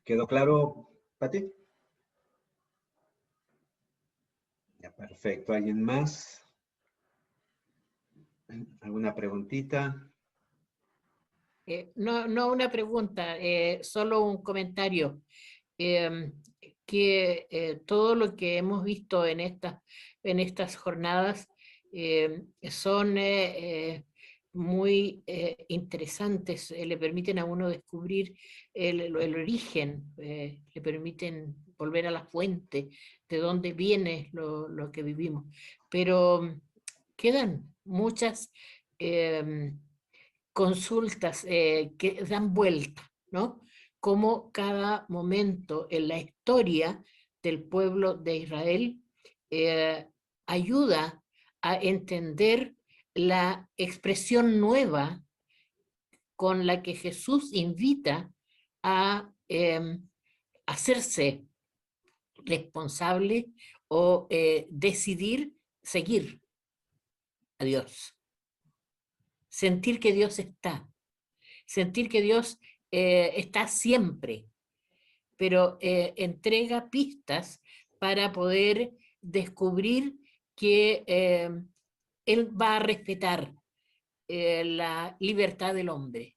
¿Quedó claro, Pati? Ya, perfecto. ¿Alguien más? ¿Alguna preguntita? No una pregunta, solo un comentario. ¿Qué que todo lo que hemos visto en estas jornadas son muy interesantes, le permiten a uno descubrir el origen, le permiten volver a la fuente de dónde viene lo que vivimos. Pero quedan muchas consultas que dan vuelta, ¿no? Cómo cada momento en la historia del pueblo de Israel ayuda a entender la expresión nueva con la que Jesús invita a hacerse responsable o decidir seguir a Dios. Sentir que Dios está. Sentir que Dios está siempre, pero entrega pistas para poder descubrir que Él va a respetar la libertad del hombre,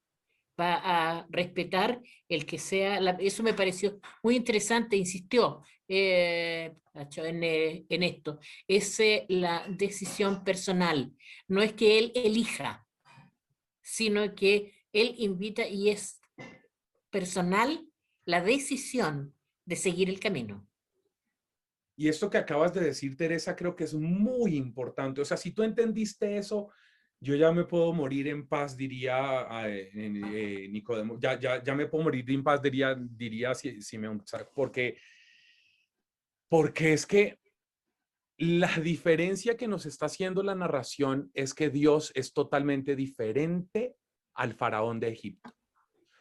va a respetar el que sea, eso me pareció muy interesante, insistió Pacho, en esto, es la decisión personal, no es que Él elija, sino que Él invita y es personal la decisión de seguir el camino. Y esto que acabas de decir, Teresa, creo que es muy importante. O sea, si tú entendiste eso, yo ya me puedo morir en paz, diría Nicodemo. Ya me puedo morir en paz, diría si me... Porque es que la diferencia que nos está haciendo la narración es que Dios es totalmente diferente al faraón de Egipto.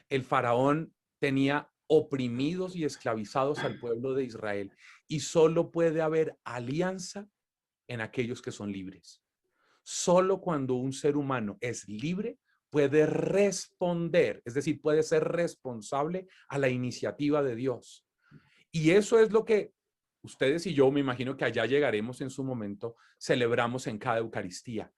El faraón tenía oprimidos y esclavizados al pueblo de Israel y solo puede haber alianza en aquellos que son libres. Solo cuando un ser humano es libre puede responder, es decir, puede ser responsable a la iniciativa de Dios. Y eso es lo que ustedes y yo, me imagino que allá llegaremos en su momento, celebramos en cada Eucaristía.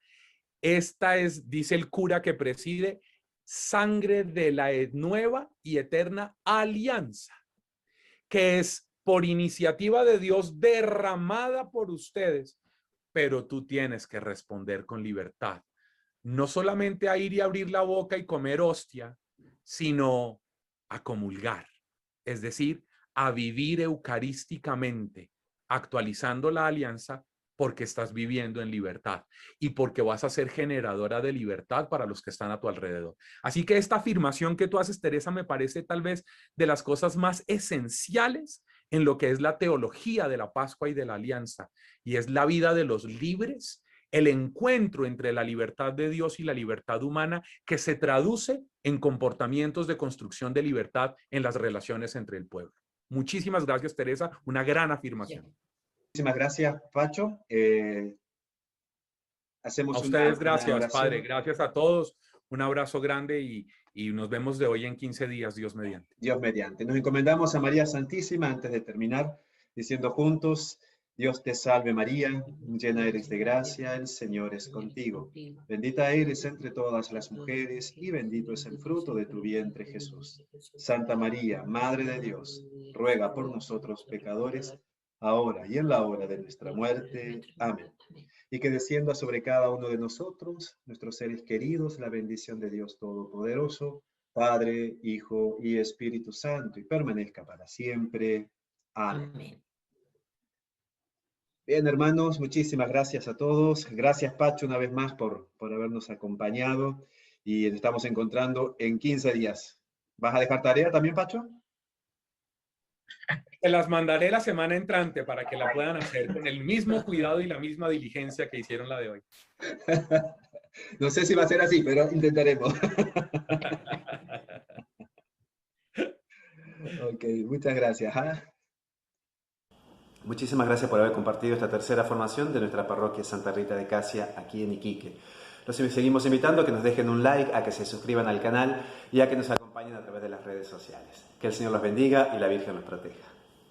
Esta es, dice el cura que preside, sangre de la nueva y eterna alianza, que es por iniciativa de Dios derramada por ustedes, pero tú tienes que responder con libertad. No solamente a ir y abrir la boca y comer hostia, sino a comulgar, es decir, a vivir eucarísticamente, actualizando la alianza porque estás viviendo en libertad y porque vas a ser generadora de libertad para los que están a tu alrededor. Así que esta afirmación que tú haces, Teresa, me parece tal vez de las cosas más esenciales en lo que es la teología de la Pascua y de la alianza, y es la vida de los libres, el encuentro entre la libertad de Dios y la libertad humana que se traduce en comportamientos de construcción de libertad en las relaciones entre el pueblo. Muchísimas gracias, Teresa. Una gran afirmación. Muchísimas gracias, Pacho. Hacemos a ustedes gracias, Padre. Gracias a todos. Un abrazo grande y nos vemos de hoy en 15 días, Dios mediante. Dios mediante. Nos encomendamos a María Santísima antes de terminar, diciendo juntos: Dios te salve María, llena eres de gracia, el Señor es contigo. Bendita eres entre todas las mujeres y bendito es el fruto de tu vientre Jesús. Santa María, Madre de Dios, ruega por nosotros pecadores, ahora y en la hora de nuestra muerte. Amén. Y que descienda sobre cada uno de nosotros, nuestros seres queridos, la bendición de Dios Todopoderoso, Padre, Hijo y Espíritu Santo, y permanezca para siempre. Amén. Amén. Bien, hermanos, muchísimas gracias a todos. Gracias, Pacho, una vez más por habernos acompañado. Y nos estamos encontrando en 15 días. ¿Vas a dejar tarea también, Pacho? Te las mandaré la semana entrante para que la puedan hacer con el mismo cuidado y la misma diligencia que hicieron la de hoy. No sé si va a ser así, pero intentaremos. Ok, muchas gracias. Muchísimas gracias por haber compartido esta tercera formación de nuestra parroquia Santa Rita de Casia aquí en Iquique. Los seguimos invitando a que nos dejen un like, a que se suscriban al canal y a que nos acompañen a través de las redes sociales. Que el Señor los bendiga y la Virgen los proteja.